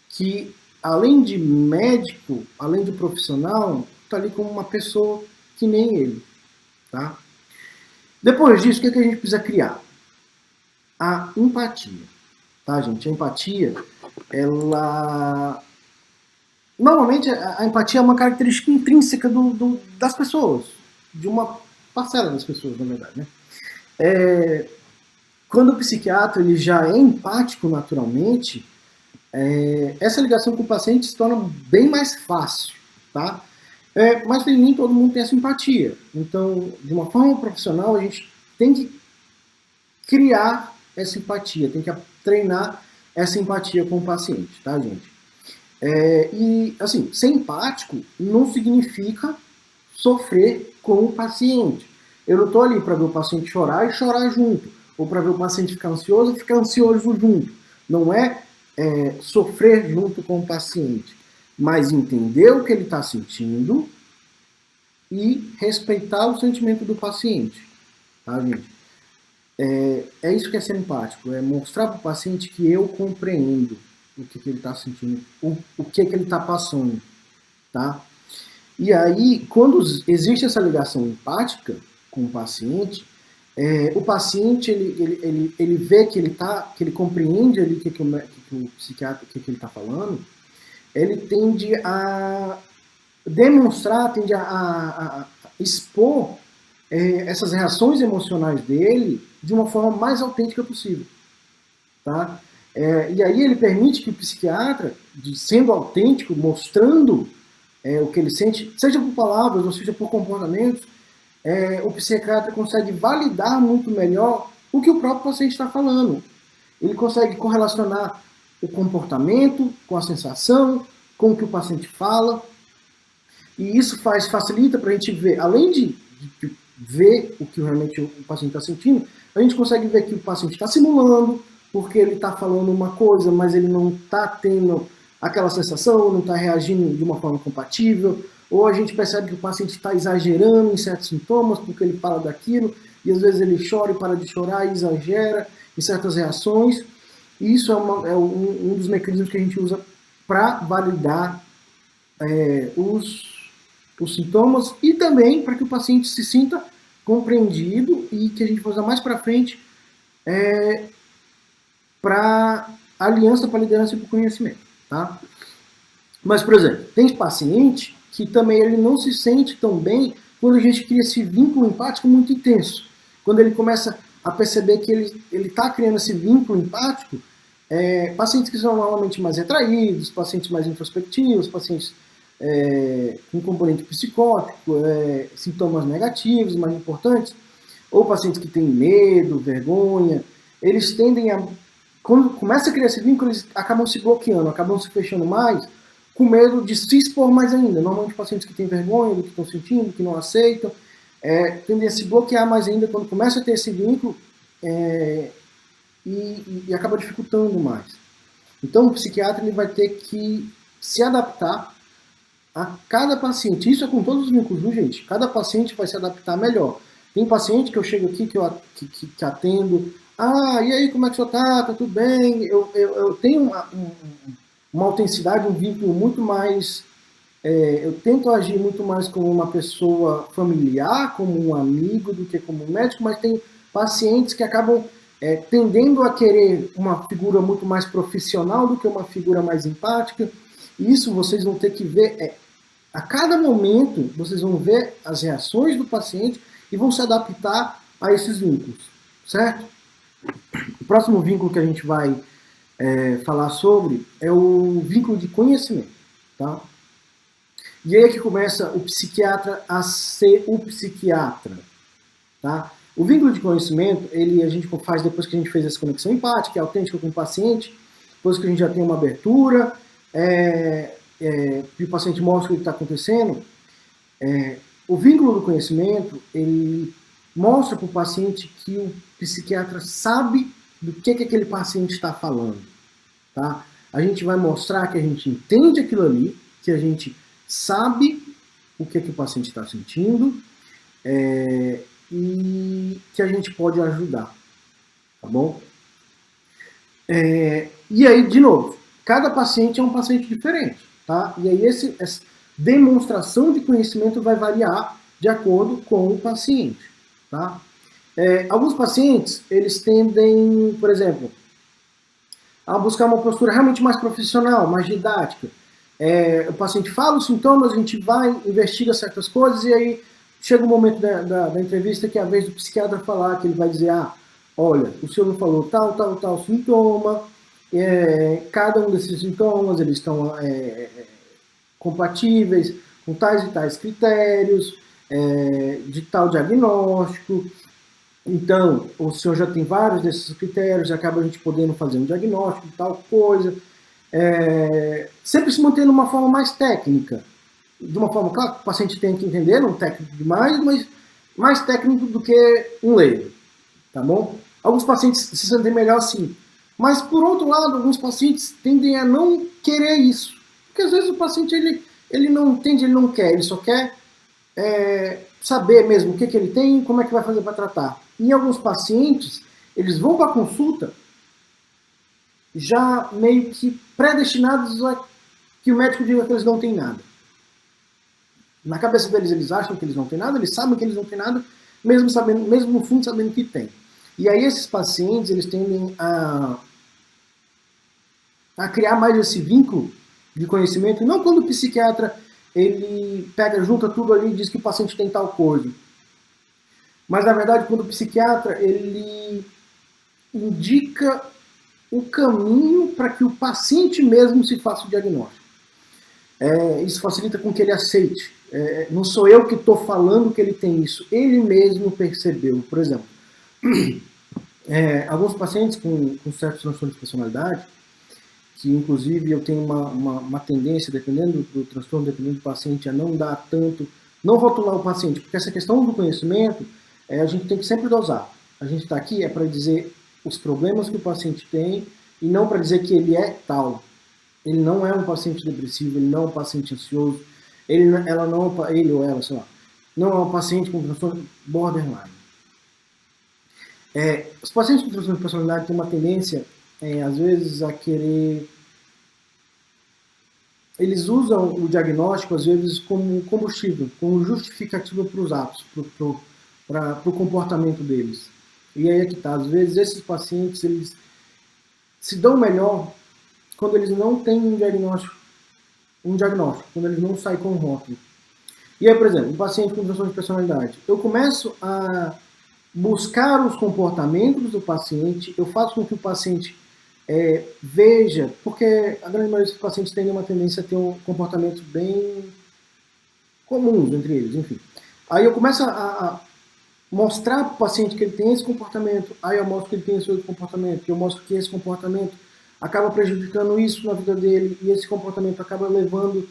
que, além de médico, além de profissional, está ali como uma pessoa que nem ele. Tá? Depois disso, o que a gente precisa criar? A empatia. Tá, gente? A empatia, ela... Normalmente, a empatia é uma característica intrínseca das pessoas, de uma parcela das pessoas, na verdade, né? Quando o psiquiatra ele já é empático naturalmente, essa ligação com o paciente se torna bem mais fácil, tá? Mas nem todo mundo tem essa empatia. Então, de uma forma profissional, a gente tem que criar essa empatia, tem que treinar essa empatia com o paciente, tá, gente? E, assim, ser empático não significa sofrer com o paciente. Eu não estou ali para ver o paciente chorar e chorar junto, ou para ver o paciente ficar ansioso e ficar ansioso junto. Não é sofrer junto com o paciente, mas entender o que ele está sentindo e respeitar o sentimento do paciente. Tá, gente? É isso que é ser empático, é mostrar para o paciente que eu compreendo o que ele está sentindo, o que ele está passando. Tá? E aí, quando existe essa ligação empática com o paciente ele vê que ele compreende ali o que o psiquiatra, o que ele está falando, ele tende a demonstrar, tende a expor essas reações emocionais dele de uma forma mais autêntica possível. Tá? E aí ele permite que o psiquiatra, sendo autêntico, mostrando o que ele sente, seja por palavras ou seja por comportamentos, o psiquiatra consegue validar muito melhor o que o próprio paciente está falando. Ele consegue correlacionar o comportamento com a sensação, com o que o paciente fala, e isso facilita para a gente ver, além de ver o que realmente o paciente está sentindo, a gente consegue ver que o paciente está simulando, porque ele está falando uma coisa, mas ele não está tendo aquela sensação, não está reagindo de uma forma compatível, ou a gente percebe que o paciente está exagerando em certos sintomas, porque ele fala daquilo, e às vezes ele chora e para de chorar e exagera em certas reações. E isso é um dos mecanismos que a gente usa para validar os sintomas e também para que o paciente se sinta compreendido e que a gente vai usar mais para frente para aliança para liderança e para conhecimento. Tá? Mas, por exemplo, tem paciente que também ele não se sente tão bem quando a gente cria esse vínculo empático muito intenso. Quando ele começa a perceber que ele está criando esse vínculo empático, pacientes que são normalmente mais retraídos, pacientes mais introspectivos, pacientes com componente psicótico, sintomas negativos mais importantes, ou pacientes que têm medo, vergonha, eles tendem a... Quando começa a criar esse vínculo, eles acabam se bloqueando, acabam se fechando mais, com medo de se expor mais ainda. Normalmente pacientes que têm vergonha do que estão sentindo, que não aceitam, tendem a se bloquear mais ainda quando começa a ter esse vínculo e acaba dificultando mais. Então o psiquiatra ele vai ter que se adaptar a cada paciente. Isso é com todos os vínculos, viu, gente? Cada paciente vai se adaptar melhor. Tem paciente que eu chego aqui, que atendo, e aí, como é que você tá? Tá tudo bem? Eu tenho uma autenticidade, um vínculo muito mais... eu tento agir muito mais como uma pessoa familiar, como um amigo, do que como um médico, mas tem pacientes que acabam tendendo a querer uma figura muito mais profissional do que uma figura mais empática. E isso vocês vão ter que ver A cada momento, vocês vão ver as reações do paciente e vão se adaptar a esses vínculos, certo? O próximo vínculo que a gente vai falar sobre é o vínculo de conhecimento, tá? E aí é que começa o psiquiatra a ser o psiquiatra, tá? O vínculo de conhecimento, a gente faz depois que a gente fez essa conexão empática, é autêntica com o paciente, depois que a gente já tem uma abertura, e o paciente mostra o que está acontecendo. O vínculo do conhecimento, ele mostra para o paciente que o psiquiatra sabe do que aquele paciente está falando, tá? A gente vai mostrar que a gente entende aquilo ali, que a gente sabe o que o paciente está sentindo, e que a gente pode ajudar, tá bom? E aí, de novo, cada paciente é um paciente diferente, tá? E aí essa demonstração de conhecimento vai variar de acordo com o paciente, tá? Alguns pacientes, eles tendem, por exemplo, a buscar uma postura realmente mais profissional, mais didática. O paciente fala os sintomas, a gente vai, investiga certas coisas, e aí chega o momento da entrevista que é a vez do psiquiatra falar, que ele vai dizer, olha, o senhor falou tal sintoma, cada um desses sintomas, eles estão compatíveis com tais e tais critérios, de tal diagnóstico. Então, o senhor já tem vários desses critérios, acaba a gente podendo fazer um diagnóstico de tal coisa, sempre se mantendo uma forma mais técnica, de uma forma, claro, que o paciente tem que entender, não técnico demais, mas mais técnico do que um leigo, tá bom? Alguns pacientes se sentem melhor assim, mas por outro lado, alguns pacientes tendem a não querer isso, porque às vezes o paciente ele não entende, ele não quer, ele só quer saber mesmo o que ele tem e como é que vai fazer para tratar. Em alguns pacientes, eles vão para a consulta já meio que predestinados a que o médico diga que eles não têm nada. Na cabeça deles, eles acham que eles não têm nada, eles sabem que eles não têm nada, mesmo no fundo sabendo que tem. E aí esses pacientes, eles tendem a criar mais esse vínculo de conhecimento, e não quando o psiquiatra ele junta tudo ali e diz que o paciente tem tal coisa. Mas, na verdade, quando o psiquiatra ele indica o caminho para que o paciente mesmo se faça o diagnóstico. Isso facilita com que ele aceite. Não sou eu que estou falando que ele tem isso, ele mesmo percebeu. Por exemplo, alguns pacientes com certos transtornos de personalidade, que inclusive eu tenho uma tendência, dependendo do transtorno, dependendo do paciente, a não dar tanto, não rotular o paciente, porque essa questão do conhecimento, a gente tem que sempre dosar. A gente está aqui para dizer os problemas que o paciente tem e não para dizer que ele é tal. Ele não é um paciente depressivo, ele não é um paciente ansioso, ele ou ela, sei lá, não é um paciente com transtorno borderline. Os pacientes com transtorno de personalidade têm uma tendência, às vezes, a querer... Eles usam o diagnóstico, às vezes, como combustível, como justificativa para os atos, para o comportamento deles. E aí é que está. Às vezes, esses pacientes, eles se dão melhor quando eles não têm um diagnóstico, quando eles não saem com um rótulo. E aí, por exemplo, um paciente com transtorno de personalidade, eu começo a buscar os comportamentos do paciente, eu faço com que o paciente veja, porque a grande maioria dos pacientes tem uma tendência a ter um comportamento bem comuns entre eles, enfim. Aí eu começo a mostrar para o paciente que ele tem esse comportamento, aí eu mostro que ele tem esse outro comportamento, eu mostro que esse comportamento acaba prejudicando isso na vida dele, e esse comportamento acaba levando,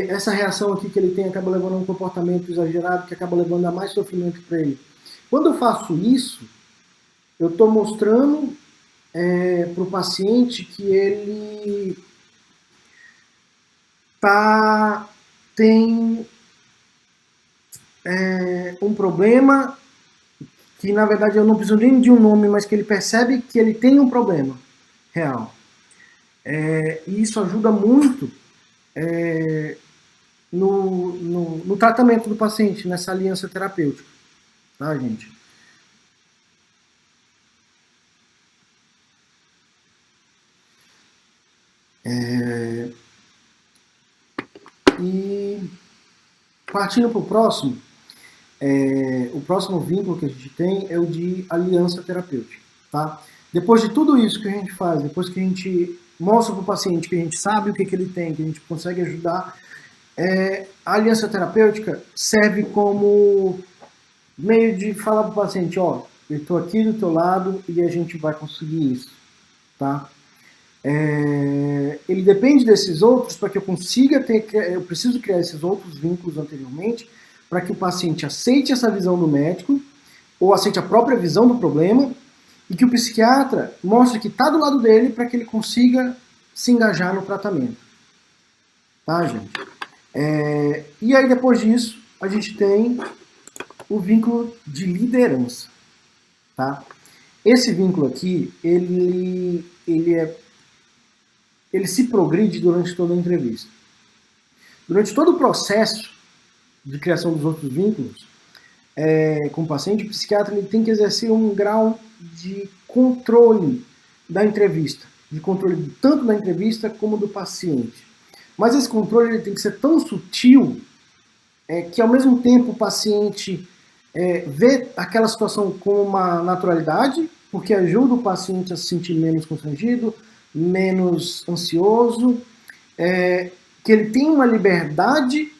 essa reação aqui que ele tem acaba levando a um comportamento exagerado, que acaba levando a mais sofrimento para ele. Quando eu faço isso, eu estou mostrando para o paciente que ele tem um problema que, na verdade, eu não preciso nem de um nome, mas que ele percebe que ele tem um problema real. E isso ajuda muito no tratamento do paciente, nessa aliança terapêutica. Tá, gente? E partindo para o próximo vínculo que a gente tem é o de aliança terapêutica, tá? Depois de tudo isso que a gente faz, depois que a gente mostra para o paciente que a gente sabe o que ele tem, que a gente consegue ajudar, a aliança terapêutica serve como meio de falar para o paciente, ó, eu estou aqui do teu lado e a gente vai conseguir isso, tá? Ele depende desses outros para que eu consiga eu preciso criar esses outros vínculos anteriormente para que o paciente aceite essa visão do médico ou aceite a própria visão do problema e que o psiquiatra mostre que está do lado dele para que ele consiga se engajar no tratamento. Tá, gente? E aí, depois disso, a gente tem o vínculo de liderança. Tá? Esse vínculo aqui, ele se progride durante toda a entrevista. Durante todo o processo de criação dos outros vínculos, com o paciente, o psiquiatra ele tem que exercer um grau de controle da entrevista, de controle tanto da entrevista como do paciente. Mas esse controle ele tem que ser tão sutil que ao mesmo tempo o paciente vê aquela situação com uma naturalidade, porque ajuda o paciente a se sentir menos constrangido, menos ansioso, que ele tem uma liberdade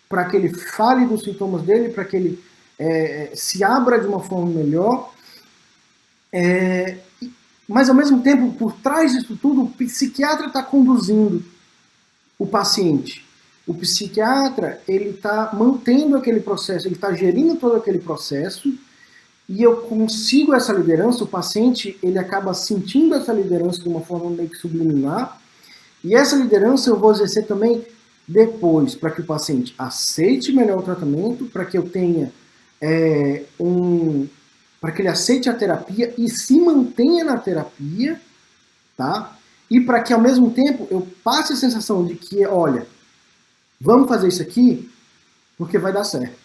para que ele fale dos sintomas dele, para que ele se abra de uma forma melhor, mas ao mesmo tempo, por trás disso tudo, o psiquiatra está conduzindo o paciente. O psiquiatra ele está mantendo aquele processo, ele está gerindo todo aquele processo, e eu consigo essa liderança, o paciente ele acaba sentindo essa liderança de uma forma meio que subliminar, e essa liderança eu vou exercer também depois, para que o paciente aceite melhor o tratamento, para que eu tenha para que ele aceite a terapia e se mantenha na terapia, tá? E para que ao mesmo tempo eu passe a sensação de que, olha, vamos fazer isso aqui porque vai dar certo.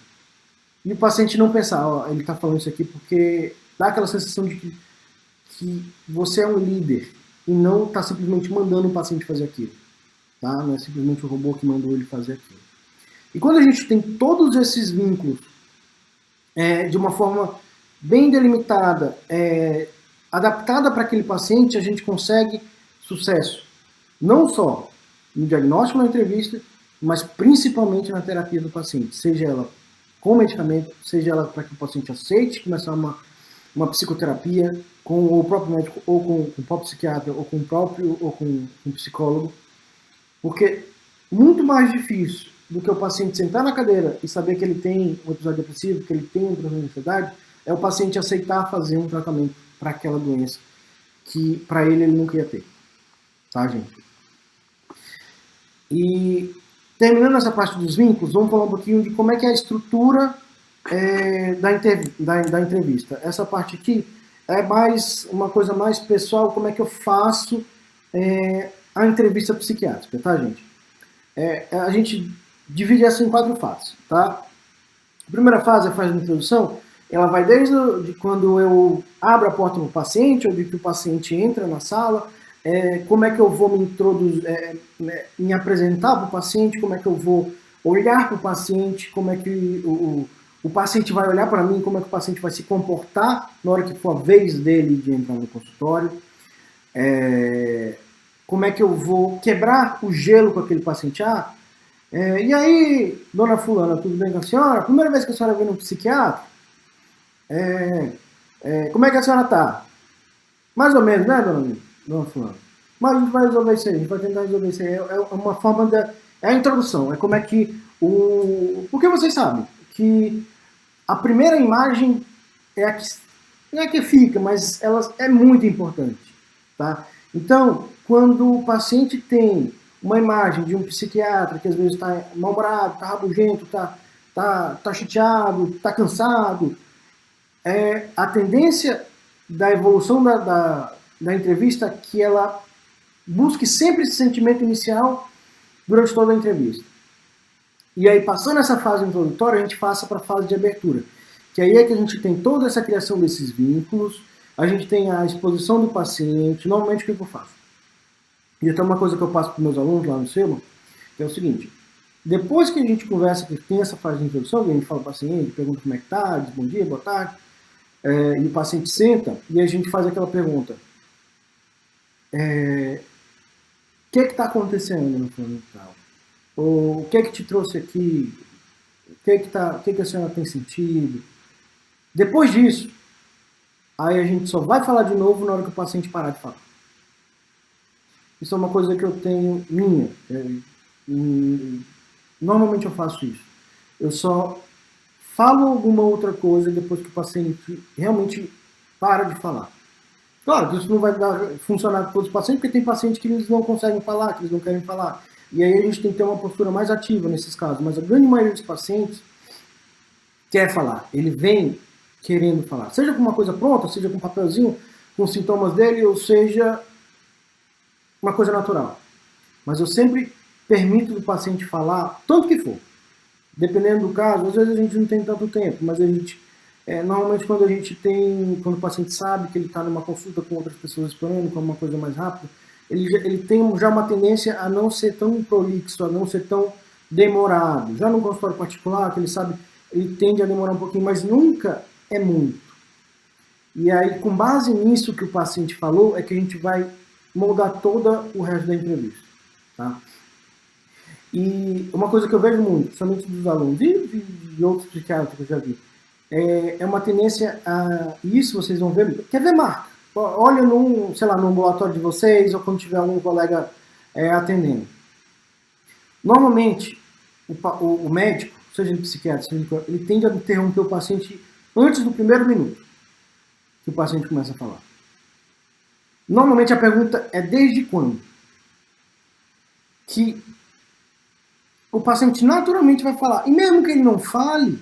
E o paciente não pensar, ó, ele está falando isso aqui porque dá aquela sensação de que você é um líder e não está simplesmente mandando o paciente fazer aquilo. Tá? Não é simplesmente o robô que mandou ele fazer aquilo. E quando a gente tem todos esses vínculos de uma forma bem delimitada, adaptada para aquele paciente, a gente consegue sucesso. Não só no diagnóstico, na entrevista, mas principalmente na terapia do paciente. Seja ela com medicamento, seja ela para que o paciente aceite começar uma psicoterapia com o próprio médico, ou com o próprio psiquiatra, ou com um psicólogo. Porque muito mais difícil do que o paciente sentar na cadeira e saber que ele tem um episódio depressivo, que ele tem um transtorno de ansiedade, é o paciente aceitar fazer um tratamento para aquela doença que para ele nunca ia ter. Tá, gente? E terminando essa parte dos vínculos, vamos falar um pouquinho de como é que é a estrutura da entrevista. Essa parte aqui é mais uma coisa mais pessoal, como é que eu faço a entrevista psiquiátrica, tá, gente? A gente divide essa em 4 fases, tá? A primeira fase é a fase de introdução, ela vai desde quando eu abro a porta para o paciente, ou de que o paciente entra na sala, como é que eu vou me introduzir, me apresentar para o paciente, como é que eu vou olhar para o paciente, como é que o paciente vai olhar para mim, como é que o paciente vai se comportar na hora que for a vez dele de entrar no consultório, como é que eu vou quebrar o gelo com aquele paciente. E aí, dona fulana, tudo bem com a senhora? Primeira vez que a senhora vem no psiquiatra? Como é que a senhora tá? Mais ou menos, né, dona fulana? Mas a gente vai resolver isso aí, a gente vai tentar resolver isso aí. É uma forma é a introdução, é como é que porque vocês sabem que a primeira imagem não é que fica, mas ela é muito importante, tá? Então, quando o paciente tem uma imagem de um psiquiatra que às vezes está mal-humorado, está rabugento, está chateado, está cansado, a tendência da evolução da entrevista é que ela busque sempre esse sentimento inicial durante toda a entrevista. E aí, passando essa fase introdutória, a gente passa para a fase de abertura, que aí é que a gente tem toda essa criação desses vínculos, a gente tem a exposição do paciente. Normalmente, o que eu faço? E até uma coisa que eu passo para os meus alunos lá no SEMA, que é o seguinte: Depois que a gente conversa, que tem essa fase de introdução, a gente fala para o paciente, pergunta como é que tá, diz bom dia, boa tarde, e o paciente senta e a gente faz aquela pergunta. O que está acontecendo no plano tal? Ou o que é que te trouxe aqui? O que a senhora tem sentido? Depois disso, aí a gente só vai falar de novo na hora que o paciente parar de falar. Isso é uma coisa que eu tenho minha. Normalmente eu faço isso. Eu só falo alguma outra coisa depois que o paciente realmente para de falar. Claro que isso não vai funcionar com todos os pacientes, porque tem pacientes que eles não conseguem falar, que eles não querem falar. E aí a gente tem que ter uma postura mais ativa nesses casos. Mas a grande maioria dos pacientes quer falar. Ele vem querendo falar. Seja com uma coisa pronta, seja com um papelzinho, com os sintomas dele, ou seja uma coisa natural. Mas eu sempre permito do paciente falar, tanto que for. Dependendo do caso, às vezes a gente não tem tanto tempo, mas a gente... normalmente quando o paciente sabe que ele está numa consulta com outras pessoas esperando, com uma coisa mais rápida, ele tem já uma tendência a não ser tão prolixo, a não ser tão demorado. Já no consultório particular, que ele sabe, ele tende a demorar um pouquinho, mas nunca é muito. E aí, com base nisso que o paciente falou, é que a gente vai moldar todo o resto da entrevista. Tá? E uma coisa que eu vejo muito, principalmente dos alunos e de outros psiquiatras que eu já vi, é uma tendência a isso, vocês vão ver. Quer ver marca? Olha no ambulatório de vocês, ou quando tiver algum colega atendendo. Normalmente, o médico, seja ele psiquiatra, ele tende a interromper o paciente antes do primeiro minuto que o paciente começa a falar. Normalmente a pergunta é desde quando? Que o paciente naturalmente vai falar. E mesmo que ele não fale,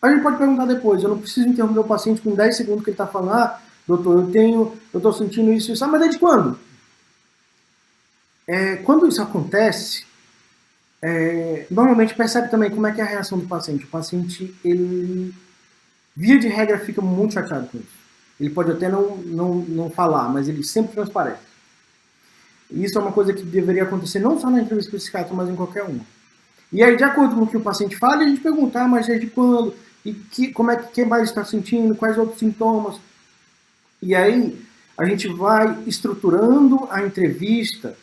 a gente pode perguntar depois. Eu não preciso interromper o paciente com 10 segundos que ele está falando. Ah, doutor, eu estou sentindo isso. Ah, mas desde quando? Quando isso acontece, normalmente percebe também como é que é a reação do paciente. O paciente, ele, via de regra, fica muito chateado com isso. Ele pode até não falar, mas ele sempre transparece. E isso é uma coisa que deveria acontecer não só na entrevista com o psiquiatra, mas em qualquer uma. E aí, de acordo com o que o paciente fala, a gente pergunta, mas desde quando? E como é que mais está sentindo? Quais outros sintomas? E aí, a gente vai estruturando a entrevista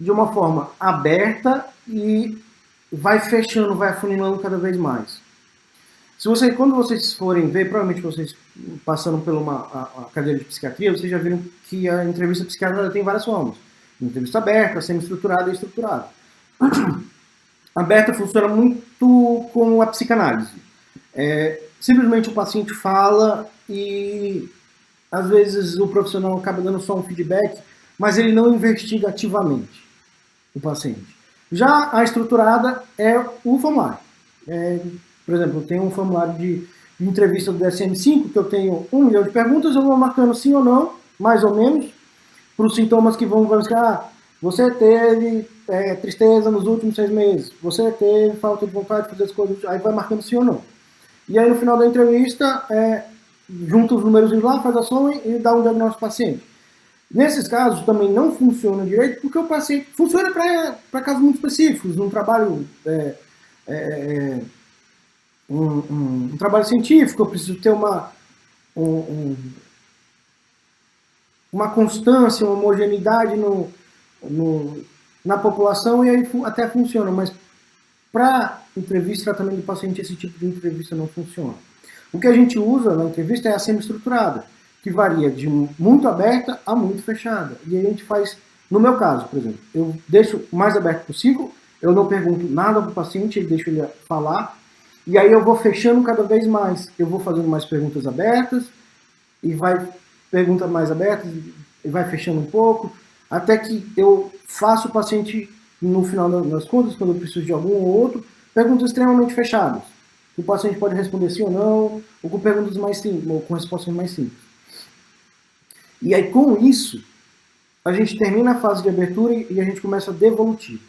de uma forma aberta e vai fechando, vai afunilando cada vez mais. Quando vocês forem ver, provavelmente vocês passando por a cadeira de psiquiatria, vocês já viram que a entrevista psiquiátrica tem várias formas. Entrevista aberta, semi-estruturada e estruturada. Aberta funciona muito com a psicanálise. Simplesmente o paciente fala e às vezes o profissional acaba dando só um feedback, mas ele não investiga ativamente o paciente. Já a estruturada é o formulário. Por exemplo, eu tenho um formulário de entrevista do DSM-5, que eu tenho 1 milhão de perguntas, eu vou marcando sim ou não, mais ou menos, para os sintomas que vão ficar. Você teve tristeza nos últimos 6 meses, você teve falta de vontade de fazer as coisas, aí vai marcando sim ou não. E aí no final da entrevista, junta os números lá, faz a soma e dá um diagnóstico ao paciente. Nesses casos também não funciona direito, porque o paciente funciona para casos muito específicos, num trabalho... Um trabalho científico, eu preciso ter uma constância, uma homogeneidade na população, e aí até funciona, mas para entrevista e tratamento do paciente, esse tipo de entrevista não funciona. O que a gente usa na entrevista é a semi-estruturada, que varia de muito aberta a muito fechada. E aí a gente faz, no meu caso, por exemplo, eu deixo o mais aberto possível, eu não pergunto nada para o paciente, eu deixo ele falar, e aí eu vou fechando cada vez mais. Eu vou fazendo mais perguntas abertas, e perguntas mais abertas, e vai fechando um pouco, até que eu faço o paciente, no final das contas, quando eu preciso de algum ou outro, perguntas extremamente fechadas. O paciente pode responder sim ou não, ou com perguntas mais simples, ou com respostas mais simples. E aí, com isso, a gente termina a fase de abertura e a gente começa a devolutiva.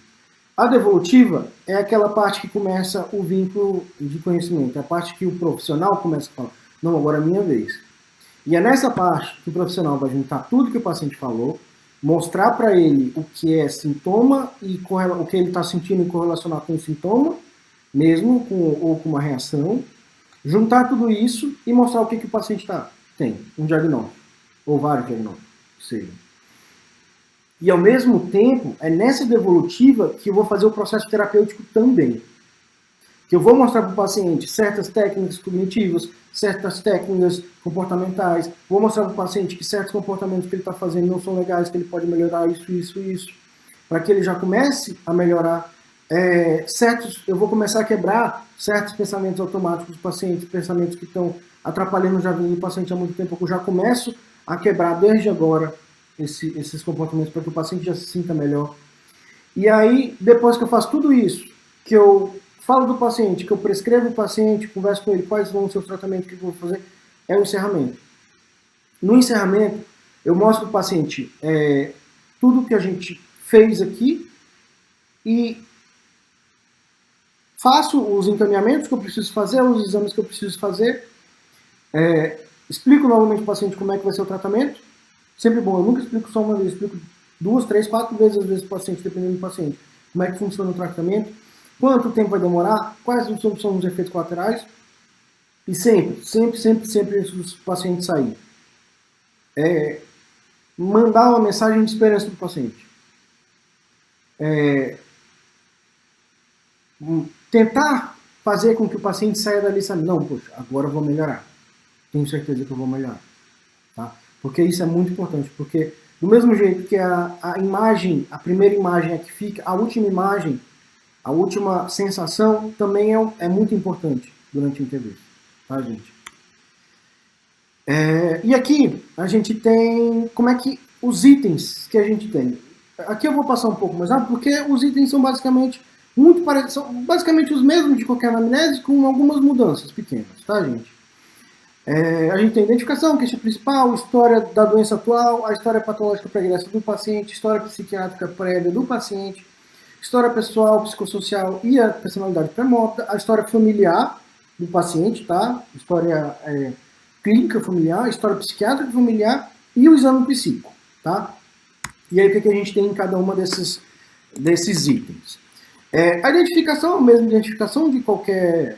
A devolutiva é aquela parte que começa o vínculo de conhecimento, é a parte que o profissional começa a falar, não, agora é a minha vez. E é nessa parte que o profissional vai juntar tudo que o paciente falou, mostrar para ele o que é sintoma e o que ele está sentindo e correlacionar com o sintoma, mesmo ou com uma reação, juntar tudo isso e mostrar o que o paciente tem, um diagnóstico, ou vários diagnósticos, seja. E ao mesmo tempo, é nessa devolutiva que eu vou fazer o processo terapêutico também. Que eu vou mostrar para o paciente certas técnicas cognitivas, certas técnicas comportamentais, vou mostrar para o paciente que certos comportamentos que ele está fazendo não são legais, que ele pode melhorar isso, para que ele já comece a melhorar eu vou começar a quebrar certos pensamentos automáticos do paciente, pensamentos que estão atrapalhando já a vida do paciente há muito tempo, eu já começo a quebrar desde agora esses comportamentos para que o paciente já se sinta melhor. E aí, depois que eu faço tudo isso, que eu falo do paciente, que eu prescrevo o paciente, converso com ele quais vão ser os tratamentos que eu vou fazer, é o encerramento. No encerramento, eu mostro para o paciente tudo que a gente fez aqui e faço os encaminhamentos que eu preciso fazer, os exames que eu preciso fazer, explico novamente para o paciente como é que vai ser o tratamento. Sempre bom, eu nunca explico só uma vez, explico 2, 3, 4 vezes às vezes para o paciente, dependendo do paciente, como é que funciona o tratamento, quanto tempo vai demorar, quais são os efeitos colaterais, e sempre os pacientes saírem. Mandar uma mensagem de esperança para o paciente. Tentar fazer com que o paciente saia dali e saia, não, poxa, agora eu vou melhorar. Tenho certeza que eu vou melhorar. Tá? Porque isso é muito importante, porque do mesmo jeito que a imagem, a primeira imagem é que fica, a última imagem, a última sensação também é muito importante durante a entrevista, tá, gente? E aqui a gente tem, como é que os itens que a gente tem. Aqui eu vou passar um pouco mais rápido, porque os itens são basicamente muito parecidos, são basicamente os mesmos de qualquer anamnese, com algumas mudanças pequenas, tá, gente? A gente tem identificação, queixa principal, história da doença atual, a história patológica pregressa do paciente, história psiquiátrica prévia do paciente, história pessoal, psicossocial e a personalidade pré-morta, a história familiar do paciente, tá? História clínica familiar, história psiquiátrica familiar e o exame psíquico, tá? E aí o que a gente tem em cada uma desses itens? A identificação, a mesma identificação de qualquer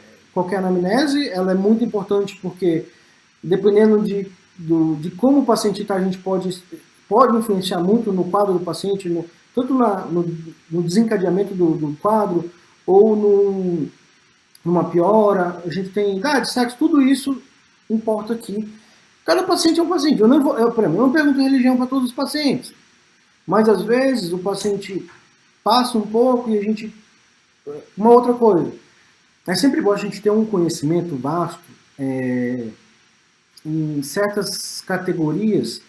anamnese, ela é muito importante porque dependendo de como o paciente está, a gente pode influenciar muito no quadro do paciente, tanto no desencadeamento do quadro ou numa piora. A gente tem idade, sexo, tudo isso importa aqui. Cada paciente é um paciente. Eu não pergunto religião para todos os pacientes, mas às vezes o paciente passa um pouco e a gente... Uma outra coisa, é sempre bom a gente ter um conhecimento vasto em certas categorias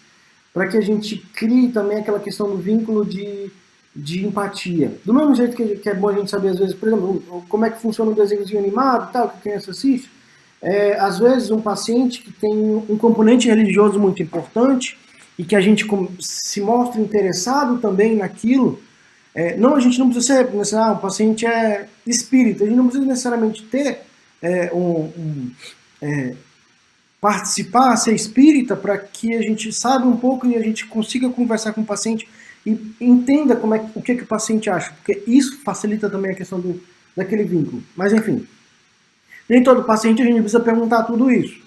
para que a gente crie também aquela questão do vínculo de empatia. Do mesmo jeito que é bom a gente saber, às vezes, por exemplo, como é que funciona um desenhozinho animado, tal, que a criança assiste. Às vezes um paciente que tem um componente religioso muito importante e que a gente se mostra interessado também naquilo. A gente não precisa ser, um paciente é espírita, a gente não precisa necessariamente ter participar, ser espírita, para que a gente saiba um pouco e a gente consiga conversar com o paciente e entenda o que o paciente acha, porque isso facilita também a questão daquele vínculo. Mas enfim, nem todo paciente a gente precisa perguntar tudo isso.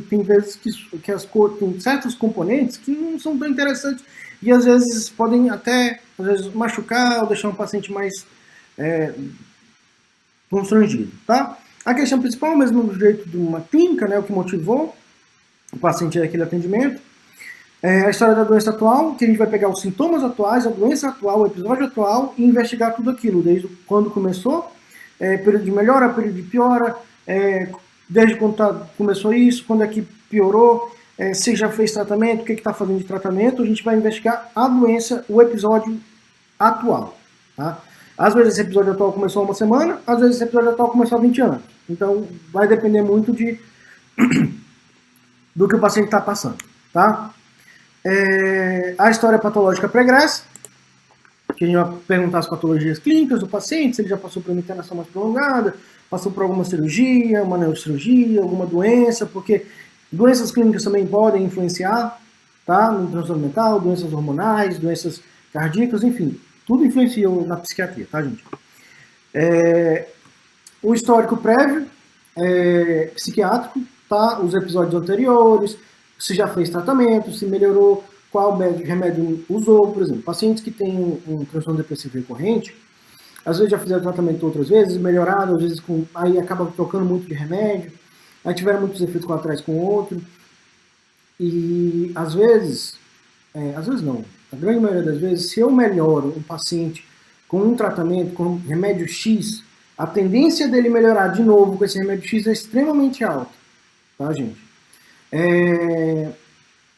Tem vezes que tem certos componentes que não são tão interessantes e às vezes podem até machucar ou deixar um paciente mais constrangido, tá? A questão principal, mesmo do jeito de uma clínica, né, o que motivou o paciente a aquele atendimento, a história da doença atual, que a gente vai pegar os sintomas atuais, a doença atual, o episódio atual e investigar tudo aquilo, desde quando começou, período de melhora, período de piora, desde quando começou isso, quando é que piorou, se já fez tratamento, o que está fazendo de tratamento, a gente vai investigar a doença, o episódio atual. Tá? Às vezes esse episódio atual começou há uma semana, às vezes esse episódio atual começou há 20 anos. Então vai depender muito do que o paciente está passando. Tá? A história patológica pregressa, que a gente vai perguntar as patologias clínicas do paciente, se ele já passou por uma internação mais prolongada, passou por alguma cirurgia, uma neurocirurgia, alguma doença, porque doenças clínicas também podem influenciar, tá? No transtorno mental, doenças hormonais, doenças cardíacas, enfim, tudo influencia na psiquiatria, tá, gente? O histórico prévio psiquiátrico, tá? Os episódios anteriores, se já fez tratamento, se melhorou, qual remédio usou, por exemplo, pacientes que têm um transtorno depressivo recorrente, às vezes já fizeram tratamento outras vezes, melhoraram, às vezes aí acaba trocando muito de remédio, aí tiveram muitos efeitos colaterais com o outro, e às vezes não, a grande maioria das vezes, se eu melhoro um paciente com um tratamento, com remédio X, a tendência dele melhorar de novo com esse remédio X é extremamente alta, tá, gente?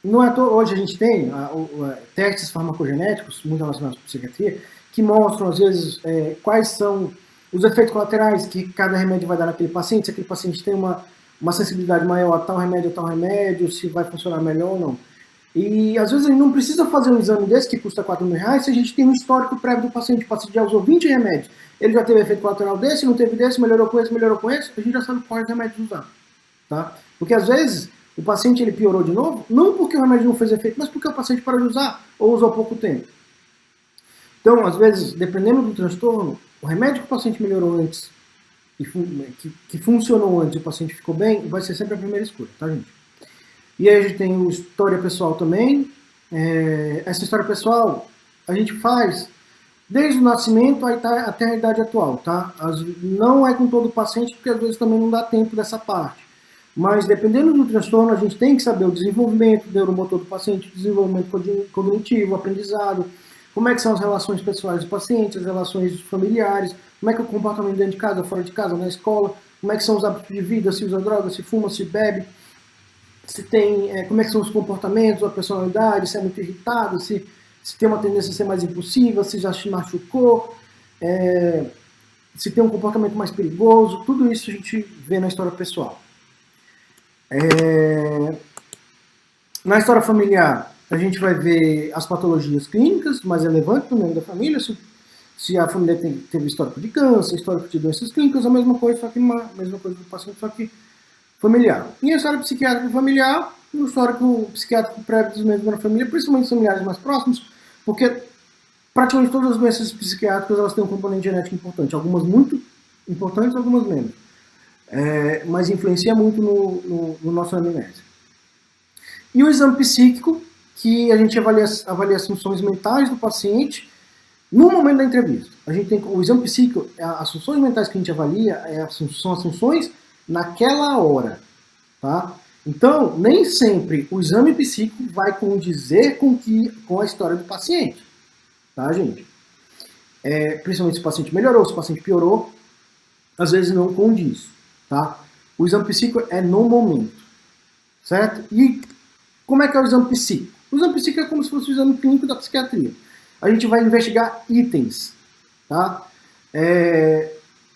Não é hoje a gente tem testes farmacogenéticos, muito relacionados à psiquiatria, que mostram, às vezes, quais são os efeitos colaterais que cada remédio vai dar naquele paciente, se aquele paciente tem uma sensibilidade maior a tal remédio, se vai funcionar melhor ou não. E, às vezes, a gente não precisa fazer um exame desse, que custa R$4.000, se a gente tem um histórico prévio do paciente. O paciente já usou 20 remédios, ele já teve efeito colateral desse, não teve desse, melhorou com esse, a gente já sabe quais remédios usar. Tá? Porque, às vezes, o paciente ele piorou de novo, não porque o remédio não fez efeito, mas porque o paciente parou de usar ou usou há pouco tempo. Então, às vezes, dependendo do transtorno, o remédio que o paciente melhorou antes, que funcionou antes e o paciente ficou bem, vai ser sempre a primeira escolha, tá, gente? E aí a gente tem o história pessoal também. Essa história pessoal a gente faz desde o nascimento até a idade atual, tá? Não é com todo paciente, porque às vezes também não dá tempo dessa parte. Mas dependendo do transtorno, a gente tem que saber o desenvolvimento neuromotor do paciente, o desenvolvimento cognitivo, o aprendizado, como é que são as relações pessoais do paciente, as relações familiares, como é que é o comportamento dentro de casa, fora de casa, na escola, como é que são os hábitos de vida, se usa droga, se fuma, se bebe, se tem, como é que são os comportamentos, a personalidade, se é muito irritado, se tem uma tendência a ser mais impulsiva, se já se machucou, se tem um comportamento mais perigoso, tudo isso a gente vê na história pessoal. Na história familiar, a gente vai ver as patologias clínicas mais relevantes do membro da família, se a família teve histórico de câncer, histórico de doenças clínicas, a mesma coisa, só que mesma coisa do paciente, só que familiar. E a história psiquiátrica familiar, o histórico psiquiátrico prévio dos membros da família, principalmente os familiares mais próximos, porque praticamente todas as doenças psiquiátricas elas têm um componente genético importante, algumas muito importantes, algumas menos. Mas influencia muito no nosso anamnese. E o exame psíquico, que a gente avalia as funções mentais do paciente no momento da entrevista. A gente tem o exame psíquico, as funções mentais que a gente avalia são as funções naquela hora, tá? Então, nem sempre o exame psíquico vai condizer com a história do paciente, tá, gente? Principalmente se o paciente melhorou, se o paciente piorou, às vezes não condiz, tá? O exame psíquico é no momento, certo? E como é que é o exame psíquico? O exame psíquico é como se fosse o exame clínico da psiquiatria. A gente vai investigar itens, tá?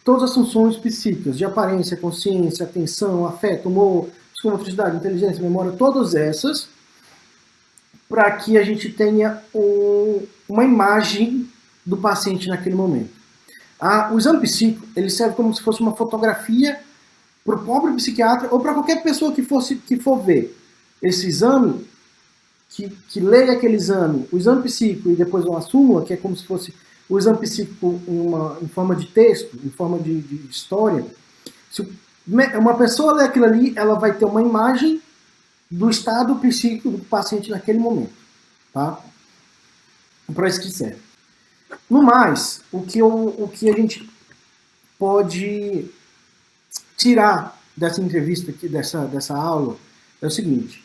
Todas as funções psíquicas, de aparência, consciência, atenção, afeto, humor, psicomotricidade, inteligência, memória, todas essas, para que a gente tenha uma imagem do paciente naquele momento. O exame psíquico, ele serve como se fosse uma fotografia para o próprio psiquiatra ou para qualquer pessoa que for ver esse exame, que leia aquele exame, o exame psíquico e depois uma súmula, que é como se fosse o exame psíquico em forma de texto, em forma de história. Se uma pessoa ler aquilo ali, ela vai ter uma imagem do estado psíquico do paciente naquele momento, tá? Para isso que serve. No mais, o que a gente pode tirar dessa entrevista aqui, dessa aula, é o seguinte.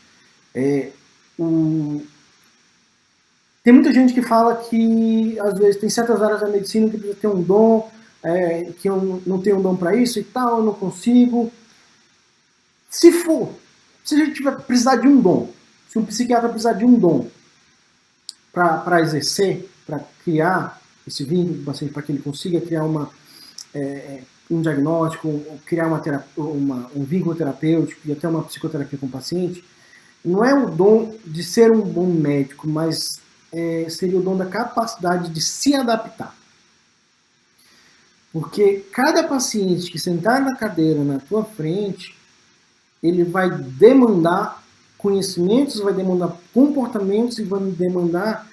Tem muita gente que fala que, às vezes, tem certas áreas da medicina que precisa ter um dom, que eu não tenho um dom para isso e tal, eu não consigo. Se a gente precisar de um dom, se um psiquiatra precisar de um dom para exercer, para criar esse vínculo do paciente, para que ele consiga criar um diagnóstico, criar um vínculo terapêutico e até uma psicoterapia com o paciente, não é o dom de ser um bom médico, mas seria o dom da capacidade de se adaptar. Porque cada paciente que sentar na cadeira na tua frente, ele vai demandar conhecimentos, vai demandar comportamentos e vai demandar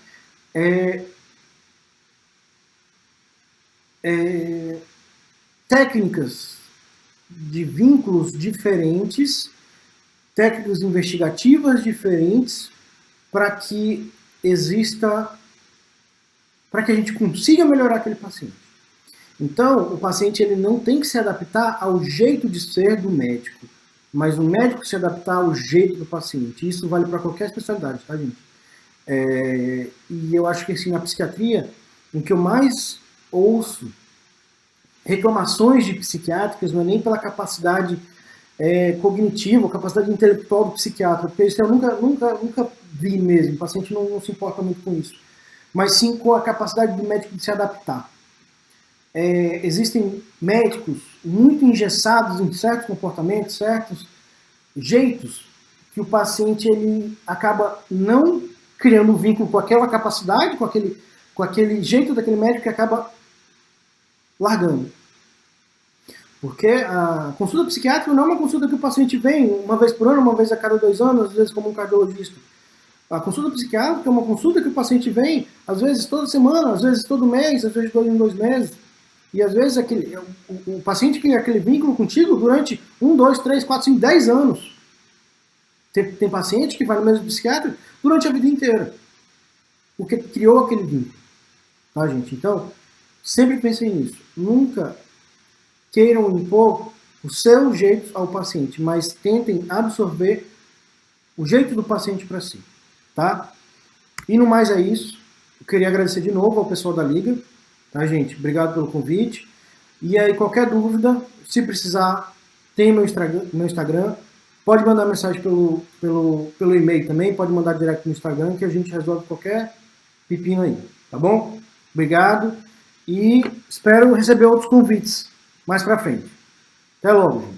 técnicas de vínculos diferentes, técnicas investigativas diferentes, para que a gente consiga melhorar aquele paciente. Então, o paciente ele não tem que se adaptar ao jeito de ser do médico, mas o médico se adaptar ao jeito do paciente. Isso vale para qualquer especialidade, tá, gente? E eu acho que assim, na psiquiatria, o que eu mais ouço reclamações de psiquiátricas não é nem pela capacidade cognitiva, capacidade intelectual do psiquiatra, porque isso eu nunca vi mesmo, o paciente não se importa muito com isso, mas sim com a capacidade do médico de se adaptar. Existem médicos muito engessados em certos comportamentos, certos jeitos, que o paciente ele acaba não criando um vínculo com aquela capacidade, com aquele jeito daquele médico, que acaba largando. Porque a consulta psiquiátrica não é uma consulta que o paciente vem uma vez por ano, uma vez a cada 2 anos, às vezes como um cardiologista. A consulta psiquiátrica é uma consulta que o paciente vem, às vezes toda semana, às vezes todo mês, às vezes 2 em 2 meses. E às vezes o paciente cria aquele vínculo contigo durante 1, 2, 3, 4, 5, 10 anos. Tem paciente que vai no mesmo psiquiatra durante a vida inteira. Porque criou aquele vínculo. Tá, gente? Então, sempre pensem nisso. Nunca queiram impor o seu jeito ao paciente, mas tentem absorver o jeito do paciente para si. Tá? E no mais é isso. Eu queria agradecer de novo ao pessoal da Liga. Tá, gente? Obrigado pelo convite. E aí, qualquer dúvida, se precisar, tem meu Instagram. Pode mandar mensagem pelo e-mail também, pode mandar direto no Instagram, que a gente resolve qualquer pepino aí. Tá bom? Obrigado. E espero receber outros convites mais pra frente. Até logo, gente.